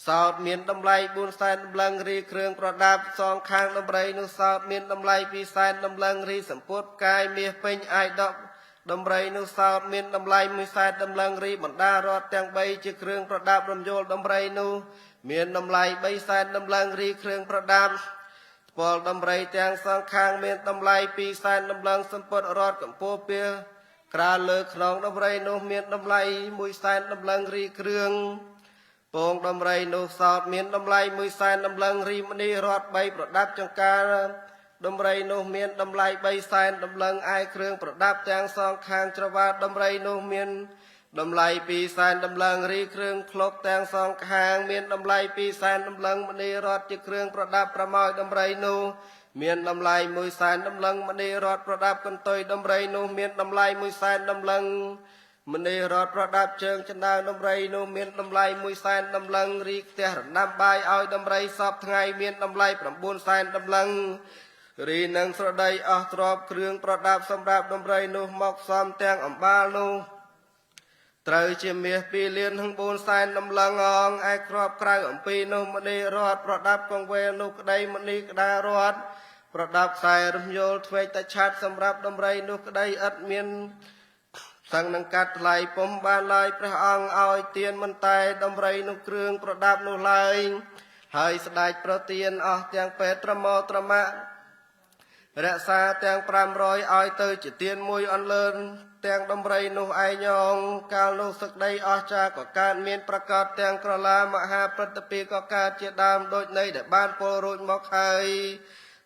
សោតមានតម្លៃ4សែនដំឡឹងរីគ្រឿងប្រដាប់សងខាងដំរីនោះសោតមានតម្លៃ2សែនដំឡឹងរីសម្ពុតកាយមាសពេញអាយដប់ដំរីនោះសោតមានតម្លៃ1សែនដំឡឹងរីបណ្ដារតទាំង3ជាគ្រឿងប្រដាប់រំយោលដំរីនោះមានតម្លៃ3សែនដំឡឹងរីគ្រឿងប្រដាប់ថ្ពាល់ដំរីទាំងសងខាងមានតម្លៃ2សែនដំឡឹងសម្ពុតរតកម្ពុជាពីក្រាលលើខ្នងដំរីនោះមានតម្លៃ1សែនដំឡឹងរីគ្រឿង ពងដំរីនោះសោតមានតម្លៃ1សែនដំឡឹងរីមនីរត់3ប្រដាប់ចង្ការដំរីនោះមានតម្លៃ3សែនដំឡឹងឯគ្រឿងប្រដាប់ទាំងសងខាងច្រវាដំរីនោះមានតម្លៃ2សែនដំឡឹងរីគ្រឿងឃ្លុកទាំងសងខាងមានតម្លៃ2សែនដំឡឹងមនីរត់ជាគ្រឿងប្រដាប់ប្រមោយដំរីនោះមានតម្លៃ1សែនដំឡឹងមនីរត់ប្រដាប់កន្ទុយដំរីនោះមានតម្លៃ1សែនដំឡឹងមនីរត់ប្រដាប់ជើងចណ្ដើដំរីនោះមានតម្លៃ1សែនដំឡឹងរីផ្ទះរំដាំបាយឲ្យដំរីសពថ្ងៃមានតម្លៃ9សែនដំឡឹងរីនឹងស្រដីអស់ទ្រពគ្រឿងប្រដាប់សម្រាប់ដំរីនោះមកផ្សំទាំងអំបាលនោះត្រូវជាមាស2លាន4សែនដំឡឹងអងឯក្របក្រៅអំពីនោះមនីរត់ប្រដាប់កង្វេលនោះក្តីមនីក្តាររត់ប្រដាប់ខ្សែរំយល់ធ្វេកតឆាត់សម្រាប់ដំរីនោះក្តីឥតមានសឹងនឹងកាត់ថ្លៃពុំបានឡើយព្រះអង្គឲ្យទានមិនតែដំរីនោះគ្រឿងប្រដាប់នោះឡើយហើយស្ដេចប្រទានអស់ទាំងពេត្រមោត្រមៈរក្សាទាំង500ឲ្យទៅជាទានមួយអន្លើនទាំងដំរីនោះឯងងកាលនោះសក្តីអស្ចារ្យក៏កើតមានប្រកាសទាំងក្រឡាមហាព្រឹទ្ធពីក៏កើតជាដើមដូចនៃដែលបានពោលរួចមកហើយ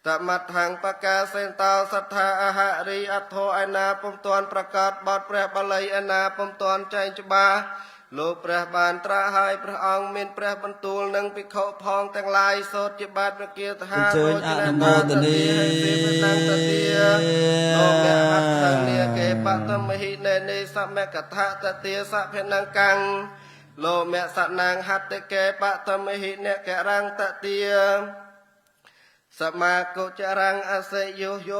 តមត្ថាំងបកាសេនតោសត្ថាអហរិអធោឯណាពុំទាន់ប្រកាសបទព្រះបាលីឯណាពុំទាន់ចែងច្បាស់លោកព្រះបានត្រាស់ហើយព្រះអង្គមានព្រះបន្ទូលនឹងភិក្ខុផងទាំងឡាយសូត្រជាបាតព្រះគាថា ជើញអនុមោទនីលោកអ្នកអត្តនីកេបតមហិនេនេសមកថាតទាសភេណង្កੰលោកមសណាងហត្តកេបតមហិនេករាំងតទាសមាកុចរាំងអសិយោយោ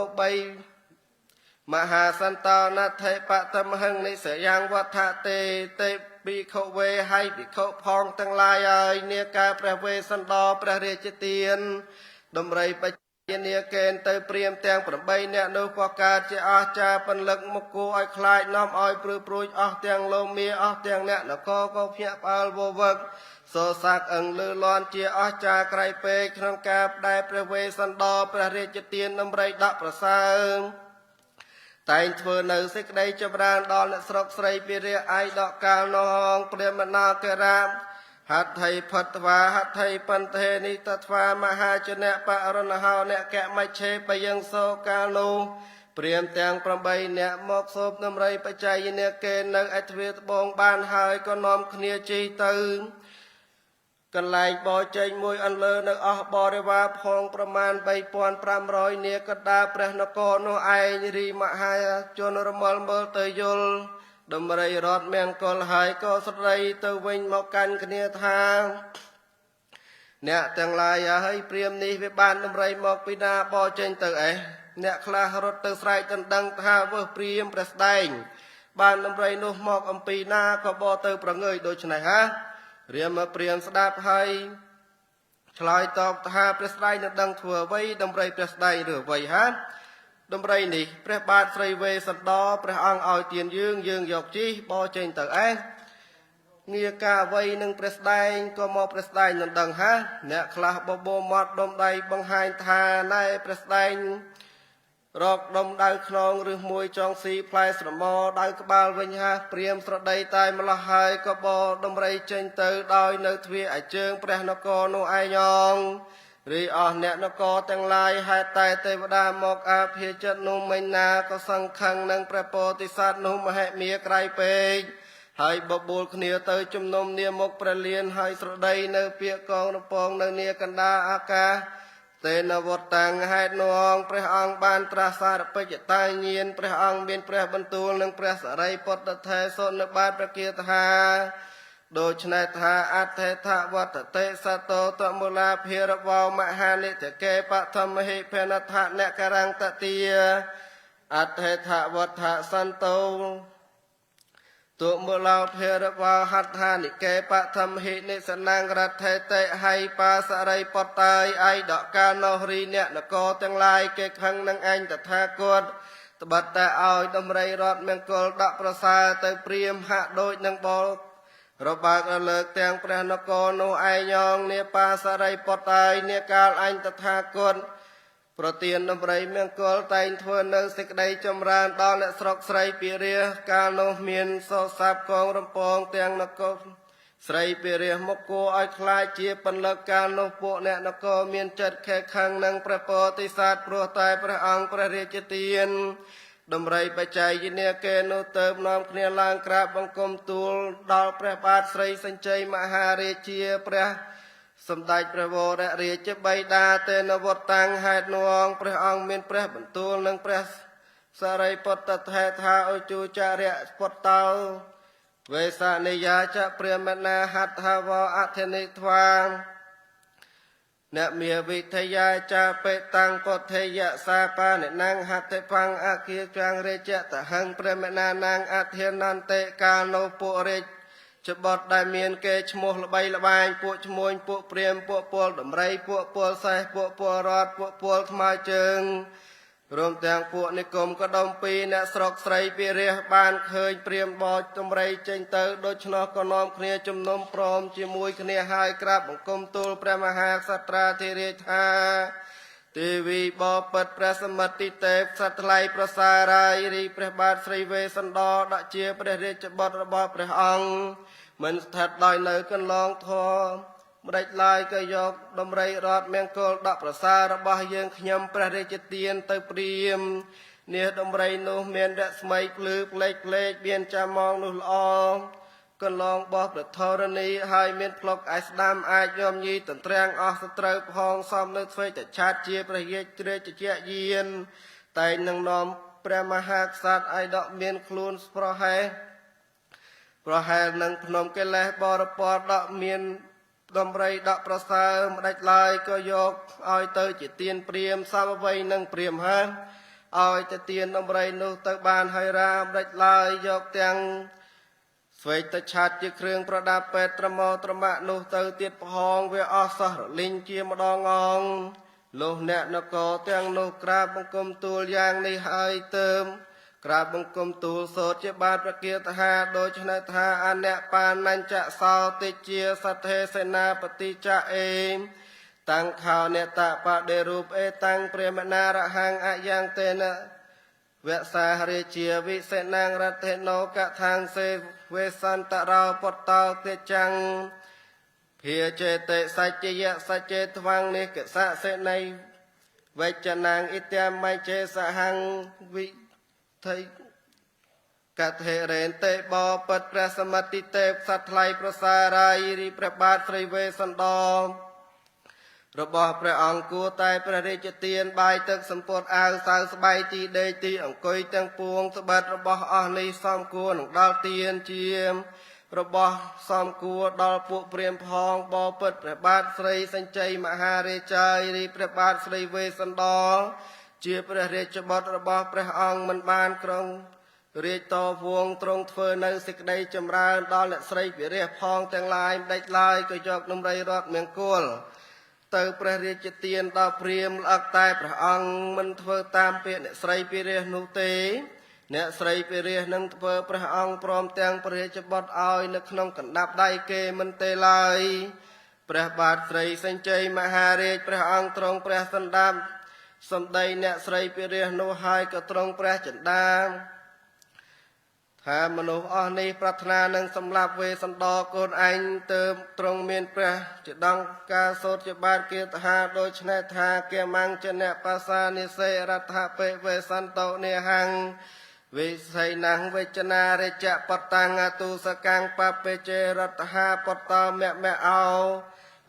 3មហាសន្តោណថេបតមហឹងនិសយ៉ាងវដ្ឋទេទេភិក្ខុវេហើយភិក្ខុផងទាំងឡាយហើយនាការព្រះវេស្សន្តរព្រះរាជទានដំរីបញ្ញានាកេនទៅព្រាមទាំង8នាក់នោះក៏កើតជាអស្ចារ្យពន្លឹកមកគួរឲ្យខ្លាចនាំឲ្យព្រឺព្រួយអស់ទាំងលោមាអស់ទាំងអ្នកនគរក៏ភ្ញាក់ផ្អើលវវឹកសូសាកអឹងលឺលាន់ជាអស្ចារ្យក្រៃពេកក្នុងការដែលព្រះវេស្សន្តរព្រះរាជទានដំរីដាក់ប្រសើរតែងធ្វើនៅសេចក្តីចម្រើនដល់អ្នកស្រុកស្រីពីរាឯដកកាលនងព្រះមណាកេរាមហត្ថិផតវាហត្ថិបន្ទេនិតត្វាមហាជនៈបរណហោអ្នកកមច្ឆេបយើងសោកាលនោះព្រាមទាំង8អ្នកមកសោបដំរីបច្ច័យនាគេនៅឯទ្វារត្បូងបានហើយក៏នាំគ្នាជិះទៅកន្លែងបរចេញមួយអន្លើនៅអស់បរិវារផងប្រមាណ3500នាកដាព្រះនគរនោះឯងរីមហាជនរមលមើលទៅយល់ដំរីរត់មង្គលហើយក៏ស្រីទៅវិញមកកាន់គ្នាថាអ្នកទាំងឡាយហើយព្រាមនេះវាបានដំរីមកពីណាបរចេញទៅឯអ្នកខ្លះរត់ទៅស្រែកដណ្ដឹងថាវើព្រាមព្រះស្ដែងបានដំរីនោះមកអំពីណាក៏បរទៅប្រងើយដូច្នេះហារាមព្រាមស្ដាប់ហើយឆ្លើយតបថាព្រះស្ដែងនឹងដឹងធ្វើអ្វីដំរីព្រះស្ដែងឬអ្វីហាដំរីនេះព្រះបាទស្រីវេស្សន្តរព្រះអង្គឲ្យទានយើងយកជីបរចេញទៅឯងងារការអ្វីនឹងព្រះស្ដែងក៏មកព្រះស្ដែងនឹងដឹងហាអ្នកខ្លះបបោមាត់ដុំដៃបង្ហាញថាណែព្រះស្ដែងរកដុំដៅខ្នងឬមួយចងស៊ីផ្លែស្រមោដៅក្បាលវិញហាព្រាមស្រដីតែម្លោះហើយក៏បរដំរីចេញទៅដោយនៅទ្វារឯជើងព្រះនគរនោះឯងងរីអស់អ្នកនគរទាំងឡាយហេតុតែទេវតាមកអាភិចិត្តនោះមិនណាក៏សង្ឃឹងនឹងព្រះពោធិសត្វនោះមហិមាក្រៃពេកហើយបបួលគ្នាទៅជំនុំនាមុខព្រះលានហើយស្រដីនៅពាក្យកងរពងនៅនាកណ្ដាលអាកាសទេនវត្តតាំងហេតុនងព្រះអង្គបានត្រាស់សារពេចតាញាណព្រះអង្គមានព្រះបន្ទូលនឹងព្រះសរិពុទ្ធថេសនៅបាតព្រះគាថាដូច្នេះថាអដ្ឋេថវត្តតិសតោតមូលាភិរវោមហានិតកេបឋមហិភេណថអ្នកករੰតទាអដ្ឋេថវត្តសន្តោទុមូលោភិរវោហត្ថានិកេបឋមហិនិសនាងរដ្ឋេតិហៃបាសរិពតតាយឯដកកាលនោះរីអ្នកនគរទាំងឡាយគេខឹងនឹងឯងតថាគតត្បិតតែឲ្យដំរីរត់មង្គលដាក់ប្រសើរទៅព្រាមហាក់ដូចនឹងបលរបើករលើកទាំងព្រះនគរនោះឯងងនាបាសរិពតតាយនាកាលអញតថាគតប្រទានដំរីមង្គលតែងធ្វើនៅសេចក្តីចម្រើនដល់អ្នកស្រុកស្រីពីរាកាលនោះមានសោសាប់កងរំពងទាំងនគរ ស្រីពីរះមកគួរឲ្យខ្លាចជាពលិកានោះពួកអ្នកនគរមានចិត្តខែខាំងនឹងព្រះពោធិសត្វព្រោះតែព្រះអង្គព្រះរាជទានដំរីបច្ច័យនាគេនោះទៅនាំគ្នាឡើងក្រាបបង្គំទូលដល់ព្រះបាទស្រីសញ្ជ័យមហារាជាព្រះសម្ដេចព្រះវររាជបិតាទេនវត្តតាំងហេតុនោះព្រះអង្គមានព្រះបន្ទូលនឹងព្រះសរិពុទ្ធថេថាឧជូចរៈពុទ្ធតោវេសានិយាចព្រាមណាហដ្ឋវអធិនិធ្វាអ្នកមាវិទ្យាចាបេតាំងពុទ្ធេយសាបានិណង្ហតិផੰអគាចាងរាជតហੰព្រាមណានាងអធិនន្តិកាលនោះពួករាជច្បត់ដែលមានគេឈ្មោះល្បីល្បាញពួកឈ្មួញពួកព្រាមពួកពលដំរីពួកពលសេះពួកពលរតពួកពលថ្មើរជើងរួមទាំងពួកនិគមក៏ដុំពីរអ្នកស្រុកស្រីពីរះបានឃើញព្រាមបោចដំរីចេញទៅដូច្នោះក៏នាំគ្នាជំនុំព្រមជាមួយគ្នាហើយក្រាបបង្គំទូលព្រះមហាក្សត្រាធិរាជថាទេវីបបិទ្ធព្រះសមិទ្ធិទេពសត្វថ្លៃប្រសារាយរីព្រះបាទស្រីវេស្សន្តរដាក់ជាព្រះរាជបុត្ររបស់ព្រះអង្គមិនស្ថិតដោយនៅកន្លងធម៌ម្ដេចឡើយក៏យកដំរីរតមង្គលដាក់ប្រសារបស់យើងខ្ញុំព្រះរាជទានទៅព្រាមនេះដំរីនោះមានរស្មីភ្លឺផ្លេកមានចាំមងនោះល្អកន្លងបោះប្រធរណីហើយមានផ្លុកឯស្ដាំអាចយំញីតន្ទ្រាំងអស់សត្រូវផងសំនៅធ្វើតែឆាតជាព្រះរាជរាជជាយានតែនឹងនាំព្រះមហាក្សត្រឲ្យដកមានខ្លួនប្រហែនឹងភ្នំកិលេសបរពតដកមានដំរីដកប្រសើរម្ដេចឡើយក៏យកឲ្យទៅជាទានព្រាមសមវ័យនឹងព្រាមហើយឲ្យទៅទានដំរីនោះទៅបានហើយរាម្ដេចឡើយយកទាំងស្វេតឆាតជាគ្រឿងប្រដាប់ពេទ្យត្រមៈនោះទៅទៀតផងវាអស់សោះរលីងជាម្ដងអងលោកអ្នកនគរទាំងនោះក្រាបបង្គំទូលយ៉ាងនេះហើយទៅក្រាបបង្គំទូលសូត្រជាបាទប្រគាថាដូច្នេះថាអនបានញ្ចសោតិជាសទ្ធេសេនាបតិចៈអេតាំងខោនេតបដេរូបអេតាំងព្រាមណារហੰអយ៉ាងតេនវសារាជាវិសេនាងរតេណោកថាងសេវេសន្តរោពតោទេចាំងភិចេតេសច្ចយៈសច្ចេថ្វាំងនេះកសៈសេណៃវេចនាងអ៊ិត្യമៃចេសហੰវិថៃកថេរេនតេបបិទ្ធព្រះសមិទ្ធិទេពសត្វថ្លៃប្រសារាយរីព្រះបាទស្រីវេស្សន្តររបស់ព្រះអង្គគួរតែព្រះរាជទានបាយទឹកសម្ពុតអាវសៅស្បៃទីដេកទីអង្គុយទាំងពួងស្បិតរបស់អស់នេះសំគួរនឹងដល់ទានជារបស់សំគួរដល់ពួកព្រាមផងបបិទ្ធព្រះបាទស្រីសញ្ជ័យមហារាជារីព្រះបាទស្រីវេស្សន្តរជាព្រះរាជបុត្ររបស់ព្រះអង្គមិនបានក្រុងរាជតវងទ្រង់ធ្វើនៅសេចក្តីចម្រើនដល់អ្នកស្រីវិរះផងទាំងឡាយម្ដេចឡើយក៏យកដំរីរតមង្គលទៅព្រះរាជទានដល់ព្រាមល្អកតែព្រះអង្គមិនធ្វើតាមពាក្យអ្នកស្រីពិរះនោះទេអ្នកស្រីពិរះនឹងធ្វើព្រះអង្គព្រមទាំងព្រះរាជបុត្រឲ្យនៅក្នុងកណ្ដាប់ដៃគេមិនទេឡើយព្រះបាទស្រីសញ្ជ័យមហារាជព្រះអង្គទ្រង់ព្រះសន្តានសម្ដីអ្នកស្រីពិរះនោះហើយក៏ទ្រង់ព្រះចិន្តាថាមនុស្សអស់នេះប្រាថ្នានឹងសម្លាប់វេស្សន្តរកូនឯងទៅទ្រង់មានព្រះចដង្ការសូត្រជាបាទគាថាដូច្នេះថាគាមង្គចនៈបាសានិសេរដ្ឋបេវេស្សន្តោនេហੰវិស័យណងវេចនារិចបតាំងអតុសកាំងបបេចេរដ្ឋហាបតោមៈអោ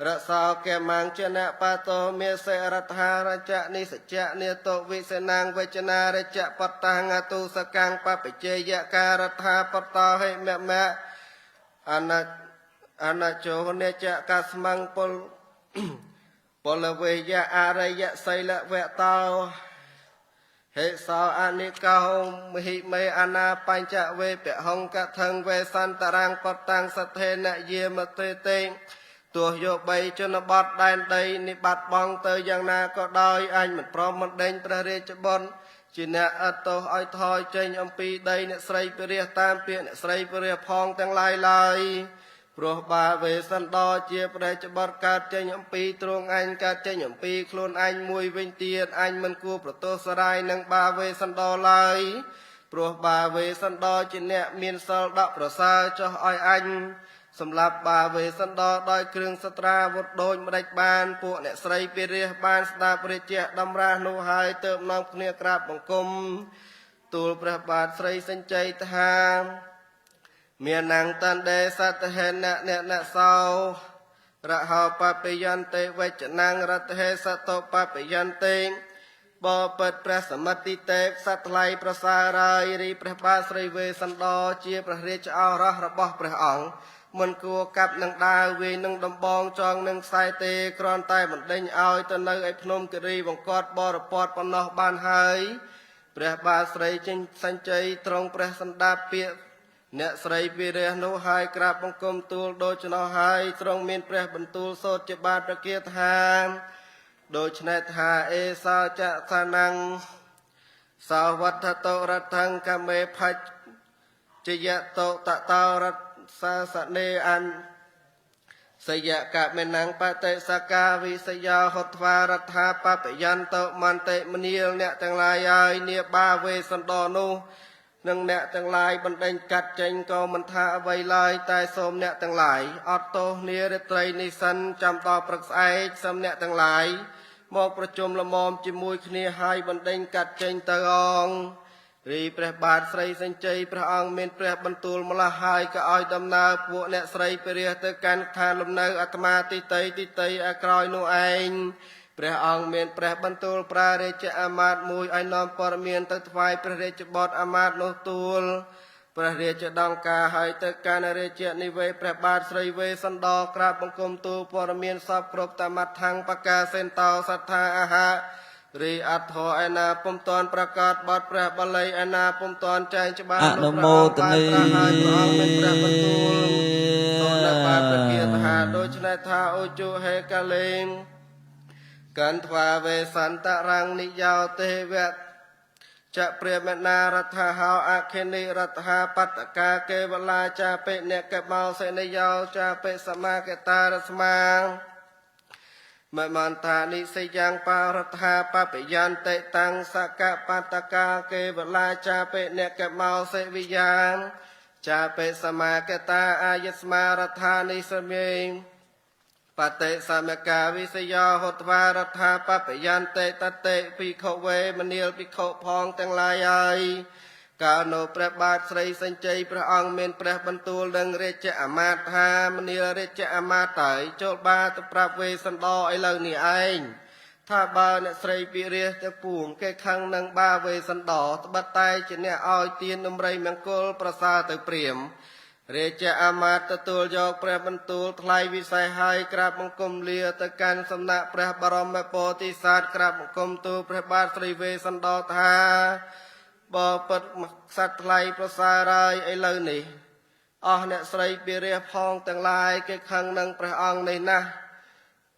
រសោកេមង្គចនៈបតោមេសេរដ្ឋារចនិសច្ចនិតោវិសេនាងវេចនារិចបតាំងអតុសកាំងបបេជេយការរដ្ឋាបតោហិមៈអនជោនេចកស្មੰពលវេយអរិយសីលវតោហេសោអនិកោមหิមេអនាបញ្ចវេពហង្កថងវេសន្តរាងបតាំងសទ្ធេនយាមតេតេទោះយកបីជនបទដែនដីនេះបាត់បង់ទៅយ៉ាងណាក៏ដោយអញមិនព្រមមិនដេញព្រះរាជបុត្រជាអ្នកអត់ទោសឲ្យថយចេញអំពីដីអ្នកស្រីពិរះតាមពាក្យអ្នកស្រីពិរះផងទាំងឡាយឡើយព្រោះបាវេស្សន្តរជាព្រះរាជបុត្រកើតចេញអំពីទ្រង់អញកើតចេញអំពីខ្លួនអញមួយវិញទៀតអញមិនគួរប្រទោសរាយនឹងបាវេស្សន្តរឡើយព្រោះបាវេស្សន្តរជាអ្នកមានសិលដកប្រសើរចុះឲ្យអញ សម្រាប់បាវេសន្តរដោយគ្រឿងសត្រាវុធដូចម្ដេចបានពួកអ្នកស្រីពីរាជបានស្ដាប់រាជៈដំរាស់នោះហើយទើបនាំគ្នាក្រាបបង្គំទូលព្រះបាទស្រីសញ្ជ័យថាមាននាងតណ្ដេសតហេអ្នកសោរហោបពយន្តិវចនាងរដ្ឋហេសតោបពយន្តិបបិទ្ធព្រះសមិទ្ធិទេពសត្វថ្លៃប្រសើរហើយរីព្រះបាទស្រីវេស្សន្តរជាព្រះរាជឱរសរបស់ព្រះអង្គមិនគួរកាប់នឹងដាវវាយនឹងដំបងចងនឹងខ្សែទេគ្រាន់តែបណ្ដេញឲ្យទៅនៅឯភ្នំគិរីវង្គតបរពតប៉ុណ្ណោះបានហើយព្រះបាទស្រីចេញសញ្ជ័យត្រង់ព្រះសន្តាបពាក្យអ្នកស្រីពីរះនោះហើយក្រាបបង្គំទូលដូច្នោះហើយទ្រង់មានព្រះបន្ទូលសូត្រជាបាតប្រគាថាដូច្នេះថាអេសោចសានំសោវត្ថតរដ្ឋังកមេផច្ជយតតតរដ្ឋសាសនេអនសយកមេណងបតិសកាវិសយោហុទ្វារដ្ឋាបពយន្តមន្តិមនាលអ្នកទាំងឡាយហើយនាបាវេសន្តរនោះនឹងអ្នកទាំងឡាយបណ្ដេញកាត់ចេញក៏មិនថាអ្វីឡើយតែសូមអ្នកទាំងឡាយអត់ទោសនារាត្រីនេះសិនចាំដល់ព្រឹកស្អែកសូមអ្នកទាំងឡាយមកប្រជុំលមមជាមួយគ្នាហើយបណ្ដេញកាត់ចេញទៅអង្គរីព្រះបាទស្រីសញ្ជ័យព្រះអង្គមានព្រះបន្ទូលម្ល៉េះហើយក៏ឲ្យដំណើរពួកអ្នកស្រីពីរះទៅកាន់ឋានលំនៅអាត្មាទីតីឲ្យក្រោយនោះឯងព្រះអង្គមានព្រះបន្ទូលប្រារាជអាមាត្យមួយឲ្យនាំព័ត៌មានទៅថ្វាយព្រះរាជបុត្រអាមាត្យនោះទូលព្រះរាជដង្ការហើយទៅកាន់រាជនិវេសព្រះបាទស្រីវេស្សន្តរក្រាបបង្គំទូលព័ត៌មានសពគ្រប់តាមមត្ថังបកាសេនតោសទ្ធាអាហារីអធរឯណាពុំតាន់ប្រកាសបទព្រះបាលីឯណាពុំតាន់ចែងច្បាស់ អនុមោទនី ហើយព្រះអង្គមានព្រះបន្ទូលសូមដល់បាទប្រគាថាដូច្នេះថាអូជុហេកាលេងកន្ធ្វាវេសន្តរាំងនិយោទេវៈចព្រះមេណារដ្ឋាហោអខេនិរដ្ឋាបតកាកេវលាចាបិអ្នកកមោសេនិយោចាបិសមាកតារស្មាមមន្តានិសយ៉ាងបរដ្ឋាបពយន្តិតាំងសកបតកាកេវលាចាបិអ្នកកមោសេវិយ៉ាងចាបិសមាកតាអាយស្មារដ្ឋានិសមេបតិសមកាវិសយោហុទ្វារដ្ឋាបពយន្តិតតិភិក្ខុវេមនាលភិក្ខុផងទាំងឡាយហើយកាលនៅព្រះបាទស្រីសញ្ជ័យព្រះអង្គមានព្រះបន្ទូលនឹងរាជអាមាត្យថាមនាលរាជអាមាត្យតែចូលបាទៅប្រាប់វេស្សន្តរឥឡូវនេះឯងថាបើអ្នកស្រីពីរាជទាំងពួងគេខឹងនឹងបាវេស្សន្តរត្បិតតែជាអ្នកឲ្យទានដំរីមង្គលប្រសើរទៅព្រាមរាជអាមាត្យទទួលយកព្រះបន្ទូលថ្លៃវិស័យហើយក្រាបបង្គំលាទៅកាន់សំណាក់ព្រះបរមពោធិសត្វក្រាបបង្គំទូលព្រះបាទស្រីវេស្សន្តរថាបបិទ្ធសត្វថ្លៃប្រសើរហើយឥឡូវនេះអស់អ្នកស្រីពីរាជផងទាំងឡាយគេខឹងនឹងព្រះអង្គនេះណាស់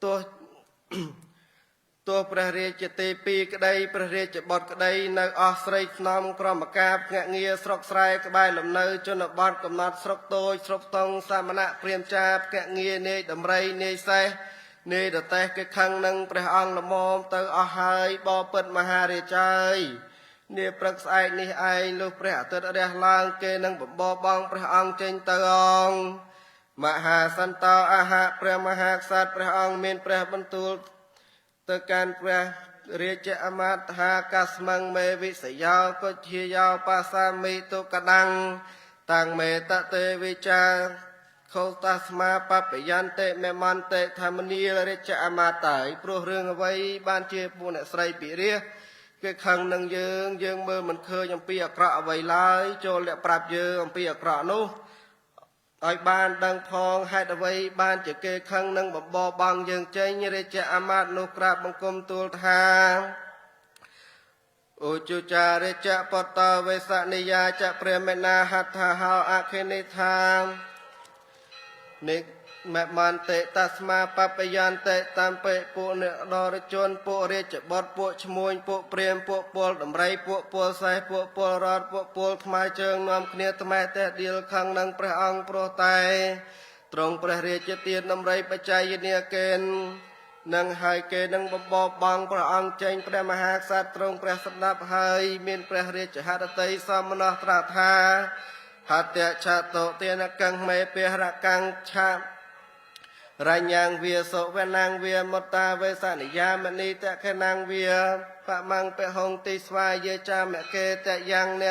ទោះព្រះរាជទេពីក្តីព្រះរាជបុត្រក្តីនៅអស់ស្រីស្នំក្រមការភ្នាក់ងារស្រុកស្រែក្បែរលំនៅជនបទកំណត់ស្រុកតូចស្រុកតុងសាមណៈព្រាមចាភ្នាក់ងារនាយដំរីនាយសេះនាយដតេះគេខឹងនឹងព្រះអង្គល្មមទៅអស់ហើយបបិទ្ធមហារាជើយនាព្រឹកស្អែកនេះឯងលុះព្រះអាទិត្យរះឡើងគេនឹងបំបបងព្រះអង្គចេញទៅអង្គមហាសន្តោអហៈព្រះមហាក្សត្រព្រះអង្គមានព្រះបន្ទូលទៅកាន់ព្រះរាជអាមាត្យថាកាស្មੰមេវិសយោកុជាយោបាសាមិទុកដាំងតាំងមេតទេវិចាខោតាស្មាបពយន្តិមេមន្តិធម្មនីរាជអាមាត្យតែព្រោះរឿងអ្វីបានជាពួកអ្នកស្រីពីរាជគេខឹងនឹងយើងមើលមិនឃើញអំពីអាក្រក់អ្វីឡើយចូលអ្នកប្រាប់យើងអំពីអាក្រក់នោះឲ្យបានដឹងផងហេតុអ្វីបានជាគេខឹងនឹងបំបបងយើងចេញរាជអាមាត្យនោះក្រាបបង្គំទូលថាឧជចារិចពតវេសនិយាចព្រះមេណាហដ្ឋាហោអខេនិថានិមមន្តិតស្មាបពយន្តិតាមពេពួកអ្នកដរជនពួករាជបុត្រពួកឈ្មួញពួកព្រាមពួកពលដំរីពួកពលសេះពួកពលរតពួកពលថ្មើរជើងនាំគ្នាថ្មែតេះដៀលខឹងនឹងព្រះអង្គព្រោះតែទ្រង់ព្រះរាជទានដំរីបច្ច័យនាកេននឹងហើយគេនឹងបំបបងព្រះអង្គចេញព្រះមហាក្សត្រទ្រង់ព្រះសម្ដាប់ហើយមានព្រះរាជហឫទ័យសមណោះត្រាថា หัตถะชาโตเตียนกังเมเปียระกังชารัญญังเวียโสเวนังเวียมตตาเวสานิยามณีตะขนังเวียปะมังเปหงติสวายเยจามะเกตะยังเน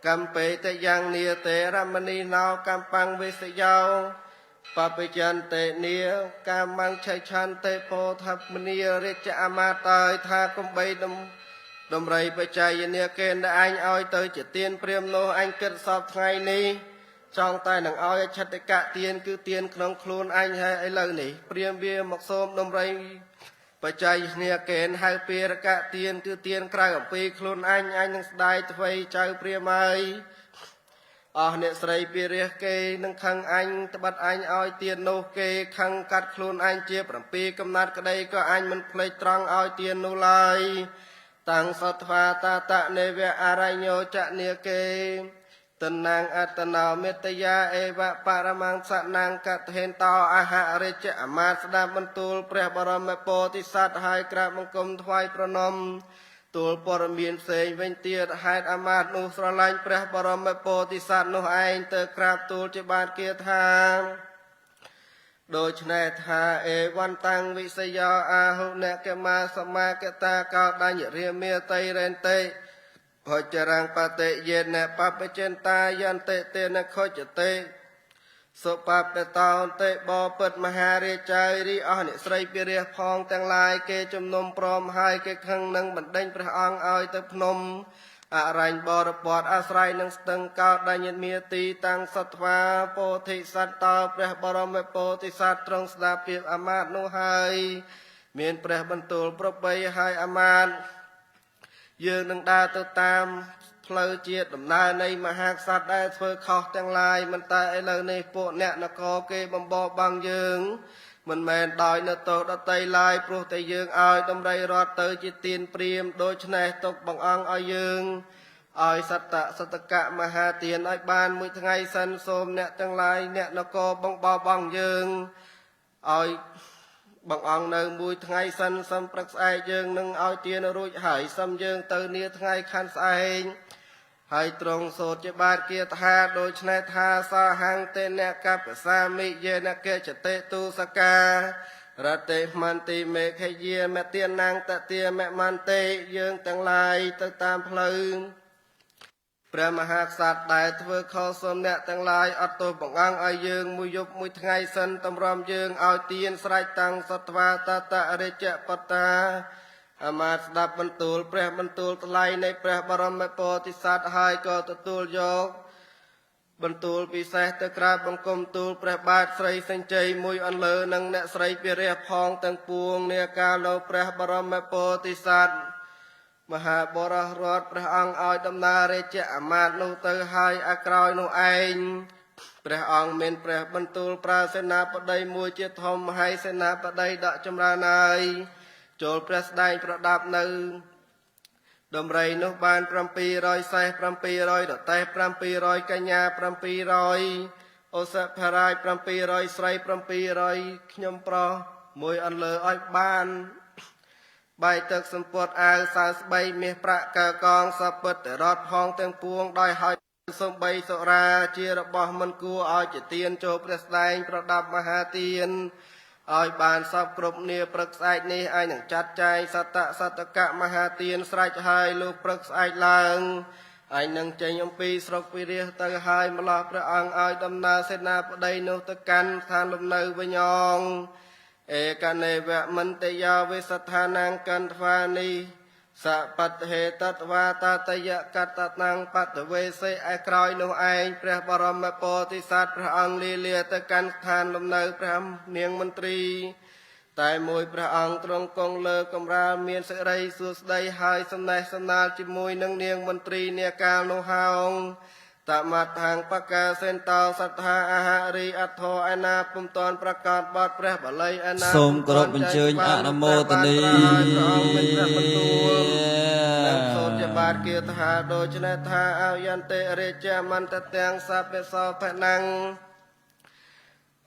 กัมเปตะยังเนียเตระมณีนาวกัมปังเวสยาวปะปิจันเตเนียกามังชัยชันเตโพทัพมณีเรจอามาตายทากุมใบดมไรปัจจัยเนียเกณฑ์อันอ้อยเตยจะเตียนเปรียมโนอันเกิดสอบไงนี้จองตายหนังอ้อยชัดกะเตียนคือเตียนขนมครูนอันให้ไอ้เลยนี่เปรียมเบียหมกโสมดมไรปัจจัยเนียเกณฑ์ให้เปียกะเตียนคือเตียนกลายกับปีครูนอันยังสดายตะไฟใจเปรียมไอเนสไรเปียเกนังคังอันตบัดอันอ้อยเตียนโนเกคังกัดครูนอันเจี๊ยบปีกำนัดกระไดก็อันมันเพลยตรังอ้อยเตียนโนลายตังสัทวาตาตะเนเวอะไรโยจะเนียเกตนังอัตนาวเมตยาเอวะปารมังสนังกัตเห็นต่ออาหารเจอามาสดาบรรทุลเปรบรมโพธิสัตว์หายกราบมังกรมถวายประนมตูลปรมีนเสยเวนเตียหายอามาตนุสรลันเปรบรมโพธิสัตว์นุไอเตกราบตูลจิบาทเกียรทางโดยชนะทาเอวันตังวิสยาอาหุเนกมาสมาเกตากาดัญเรียเมียไตเรนเตพอจรังปะเตเยนเนปะเปเจนตายันเตเตนะขจเตสุปะเปตาเตบอเปิดมหาเรจายรีอนิสไรเปรียพองแต่งลายเกจุมนมพร้อมหายเกขังนังบันเด้งพระองค์อ้อยเตพนมอะไรบอรปอดอาศัยนังสตังกาดัญเมียตีตังสัตวาโพธิสัตตาพระบรมโพธิสัตตรงสดาเปียอามาตนุหายเมียนพระบรรทุลพระใบหายอามาตยืนนังดาตัวตามเพลเจียดดำนาในมหาสัตว์ได้เพื่อขอจังลายมันตายไอเลยในพวกเนนกอเกบำบบางยืงมันแมนดอยนโตดไตลายโปรแต่ยืงอ้อยดำไรรอดเตยจิตตีนเปรียมโดยชนะตกบังอังอ้อยยืงอ้อยสัตกะมหาเตียนอ้อยบานมือทั้งไงสันโสมเนจังลายเนนกอบำบบางยืงอ้อยบังอังในมวยทั้งไงสันสัมปรักษายืงนึงอ้อยเตียนรุ่ยหายสัมยืงเตยเนียทั้งไงคันสายให้ตรงโสดจะบาดเกียรธาโดยชนะธาสาหังเตเนกับสามิเยนเกจเตตุสการะเตมันติเมฆเยแมเตียนนางตะเตียแมมันเตยืงตั้งลายตามเพลิงพระมหากษัตริย์ได้เพื่อขอสมเนตั้งลายอัตโตบังอังอายืงมุยบมุยทั้งไงสันตำรอมยืงเอาเตียนสไรตังสัตวาตาตะเรเจปตาอามาสดับบรรทุลเปรบรรทุลตไลในเปรบรมโพธิสัตว์หายก็ตตูลโยกบรรทุลปีเสตกราบบังคมตูลเปรบาทใส่สัญใจมุยอันเลอนังเนใส่เปรียพองตั้งปวงเนียกาโลเปรบรมโพธิสัตว์มหาบรรอดพระองค์อ้อยดำนาเรเจอามาตนุเตอหายอากรอยนุเองพระองค์เมนเปรบรรทุลปราเสนาปไดมวยเจตมให้เสนาปไดดะจำรานายโจลประสได้ประดับในดมไรนุบานปรำปีรอยใส่ปรำปีรอยดอกแต่ปรำปีรอยกัญญาปรำปีรอยโอสะพรายปรำปีรอยใส่ปรำปีรอยขยมปรมวยอันเลออ้อยบ้านใบตึกสมปวดอาสาสใบเมียประกากองสะเปิดรอดพองเตียงปวงได้หอยสมใบสราเจียระบอมันกูอ้อยจะเตียนโจประสได้ประดับมหาเตียนอ้อยบานสอบกรบเนียปรึกษานี้ไอหนังจัดใจสัตกะมหาเตียนสไรหายลูกปรึกษาลางไอหนังใจยมปีสรกปีเรียตะหายมาลาพระอังอ้อยดำนาเสนาปไดนุตกันทานลมเนยวิญญองเอกันเนวะมันเตยาเวสธานังกันทวานีสัปัตเหตัตวาตาตยะกัตตังปัตเวเสไอกรอยนุไอพระบรมโพธิสัตว์พระองค์ลีเลียตะกันทานลมเนยพระเนียงมนตรีแต่มวยพระองค์ตรงกงเลอกำราเมียนเสไรสุสไดหายสำนัยสนาจิมวยนังเนียงมนตรีเนียกาโนฮาวตมัดทางปากาเซนตาสัทธาอาหารีอัทโทอนาปุมตอนประกาศบาดพระบาลัยอนาសូមគោរពអញ្ជើញអនុមោទនីនិងសូមជាបាតគាថាដូច្នេះថាអោយន្តិរាជមន្តទាំងសព្វសោភណੰ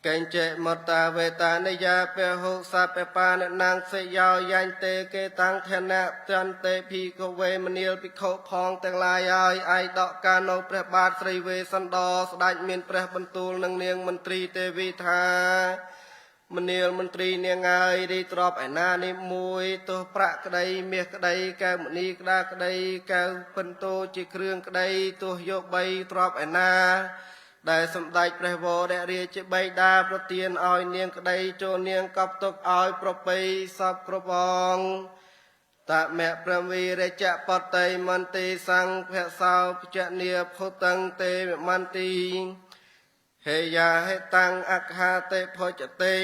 កេញចេមតាវេតានិយាពហុសពបាននាងសេយោយ៉ាញ់ទេគេតាំងធណៈចន្ទេភីកវេមនាលភិក្ខុផងទាំងឡាយហើយឯដកកានៅព្រះបាទស្រីវេសន្តរស្ដេចមានព្រះបន្ទូលនឹងនាងមន្ត្រីទេវីថាមនាលមន្ត្រីនាងហើយរីទ្របឯណានេះមួយទោះប្រាក់ក្តីមាសក្តីកែវមณีក្តារក្តីកែវពិន្ទុជាគ្រឿងក្តីទោះយក3ទ្របឯណាដែលសម្ដេចព្រះវររាជជាបិតាប្រទានឲ្យនាងក្តីចូលនាងកប់ទុកឲ្យប្រពៃសពគ្រប់អង្គតមៈព្រមវីរចបតៃមន្ទីសង្ឃភសោពចនីភុតੰទេមន្ទីហេយាហេតាំងអក្ខាទេភចតេ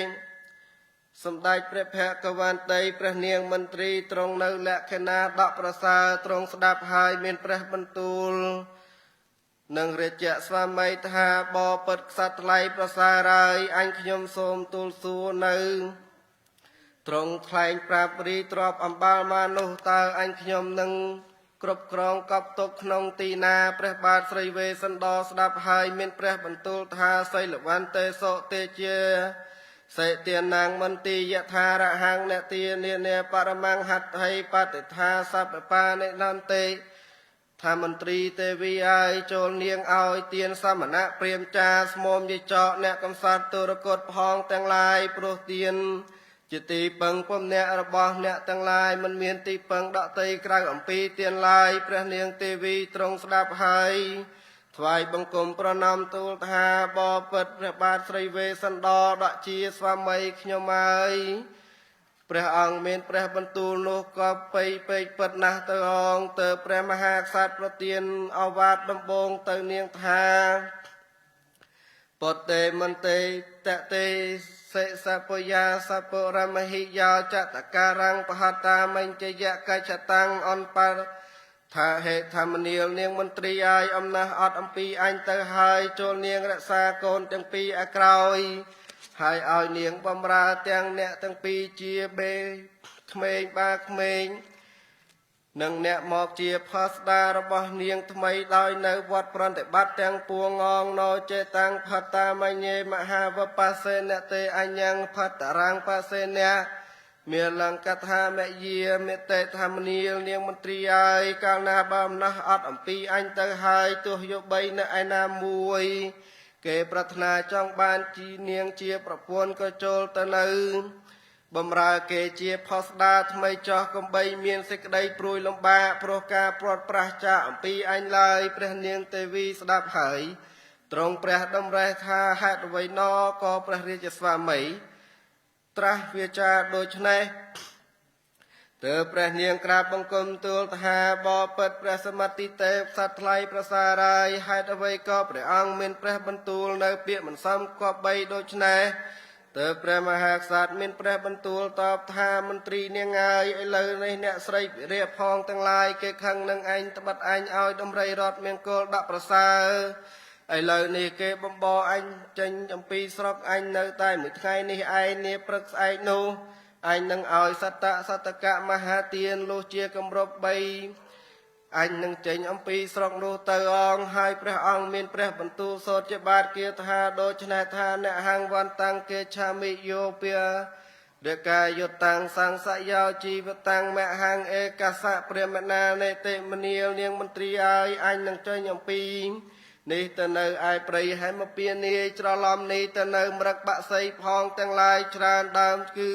សម្ដេចព្រះភគវន្តីព្រះនាងមន្ត្រីទ្រង់នៅលក្ខណៈដកប្រសើរទ្រង់ស្ដាប់ហើយមានព្រះបន្ទូលនឹងរាជស្វាមីថាបបិទ្ធក្សត្រថ្លៃប្រសើរហើយអញខ្ញុំសូមទូលសួរនៅទ្រង់ថ្លែងប្រាប់រីទ្របអំបាលមកនោះតើអញខ្ញុំនឹងគ្រប់គ្រងកប់ទុកក្នុងទីណាព្រះបាទស្រីវេសន្តរស្ដាប់ហើយមានព្រះបន្ទូលថាសីលវន្ទេសុទេជាសេទានាងមន្ទីយថារហង្គនទានានាបរមង្ហត្ថិបតិថាសពបានិនន្តិថាមន្ត្រីទេវីហើយចូលនាងឲ្យទានសមណៈព្រាមចាស្មុំយចកអ្នកកំសត់ទុរគតផងទាំងឡាយព្រោះទានជាទីពឹងពំអ្នករបស់អ្នកទាំងឡាយមិនមានទីពឹងដកតីក្រៅអំពីទានឡាយព្រះនាងទេវីទ្រង់ស្ដាប់ហើយថ្វាយបង្គំប្រណម្យទូលថាបបិទ្ធព្រះបាទស្រីវេសន្តរដកជាស្វាមីខ្ញុំហើយព្រះអង្គមានព្រះបន្ទូលនោះក៏ពេកពិតណាស់ទៅអង្គទៅព្រះមហាក្សត្រប្រទានឱវាទដំបងទៅនាងថាពតេមន្ទេតតេសេសពយាសពរមហិយោចតការังបហតាមិញ្ញយកច្ចតាំងអនបរថាហេធម្មនាលនាងមន្ត្រីអាយអំណះអត់អំពីអញទៅហើយចូលនាងរក្សាកូនទាំងពីរឲ្យក្រោយហើយឲ្យនាងបំរើទាំងអ្នកទាំងពីរជាបេក្មេងបាក្មេងនិងអ្នកមកជាផាស្ដារបស់នាងថ្មីដោយនៅវត្តប្រតិបត្តិទាំងពួងងណោចេតាំងផតាមញ្ញេមហាវបសេនតេអញ្ញੰផតរាំងបសេនៈមានលង្កថាមយាមេតេធម្មនាលនាងមន្ត្រីហើយកាលណាបើអំណះអត់អំពីអញទៅហើយទោះយក3នៅឯណាមួយគេប្រាថ្នាចង់បានជីនាងជាប្រពន្ធក៏ចូលទៅនៅបំរើគេជាផុសដាថ្មីចោះកំបីមានសេចក្តីព្រួយលំបាកព្រោះការព្រាត់ប្រាសចាកអំពីអញឡើយព្រះនាងទេវីស្ដាប់ហើយទ្រង់ព្រះតម្រេះថាហេតុអ្វីណោក៏ព្រះរាជស្វាមីត្រាស់វាចាដូច្នេះទើបព្រះនាងក្រាបបង្គំទូលថាបបិទ្ធព្រះសមត្ថិទេពសត្វថ្លៃប្រសើរហើយហេតុអ្វីក៏ព្រះអង្គមានព្រះបន្ទូលនៅពាក្យមិនសមគប្បីដូច្នេះទើបព្រះមហាក្សត្រមានព្រះបន្ទូលតបថាមន្ត្រីនាងហើយឥឡូវនេះអ្នកស្រីវិរិយផងទាំងឡាយគេខឹងនឹងអញត្បិតអញឲ្យដំរីរត់មង្គលដាក់ប្រសើរឥឡូវនេះគេបំបអញចេញអំពីស្រុកអញនៅតែមួយថ្ងៃនេះឯងនាព្រឹកស្អែកនោះអញនឹងឲ្យសតកៈមហាទានលុះជាគម្រប់3អញនឹងចេញអំពីស្រុកនោះទៅអង្គហើយព្រះអង្គមានព្រះបន្ទូលសូត្រជាបាតគាថាដូច្នេះថាអ្នកហង្វន្តាំងគេឆាមិយោពារកាយុតាំងសង្សយោជីវតាំងមហង្អេកសៈព្រះមណានេតិមនាលនាងមន្ត្រីហើយអញនឹងចេញអំពីនេះទៅនៅឯព្រៃហេមពានាយច្រឡំនេះទៅនៅមរឹកបាក់សីផងទាំងឡាយច្រើនដើមគឺ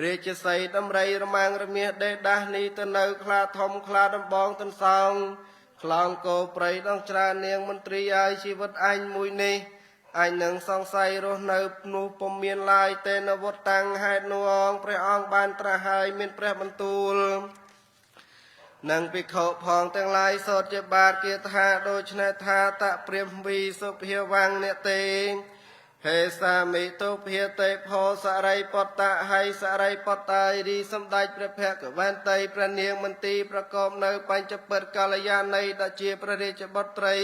រាជសីដំរីរមាំងរមាសដេដាស់នេះទៅនៅខ្លាធំខ្លាដំបងទន្សោងខ្លោងគោព្រៃដងច្រើននាងមន្ត្រីឲ្យជីវិតអញមួយនេះអញនឹងសង្ស័យរស់នៅនោះពុំមានឡើយទេនវត្តតាំងហេតុនោះអង្គព្រះអង្គបានត្រាស់ហើយមានព្រះបន្ទូលនឹងភិក្ខុផងទាំងឡាយសូត្រជាបាតគាថាដូច្នេះថាតព្រាមវីសុភាវាំងអ្នកទេហេសាមិទុភិតេផោសរិពតៈហៃសរិពតៃរីសម្ដេចព្រះភគវន្តីព្រះនាងមន្ទីប្រកបនៅបញ្ចពិតកាលយានៃដែលជាព្រះរាជបុត្រី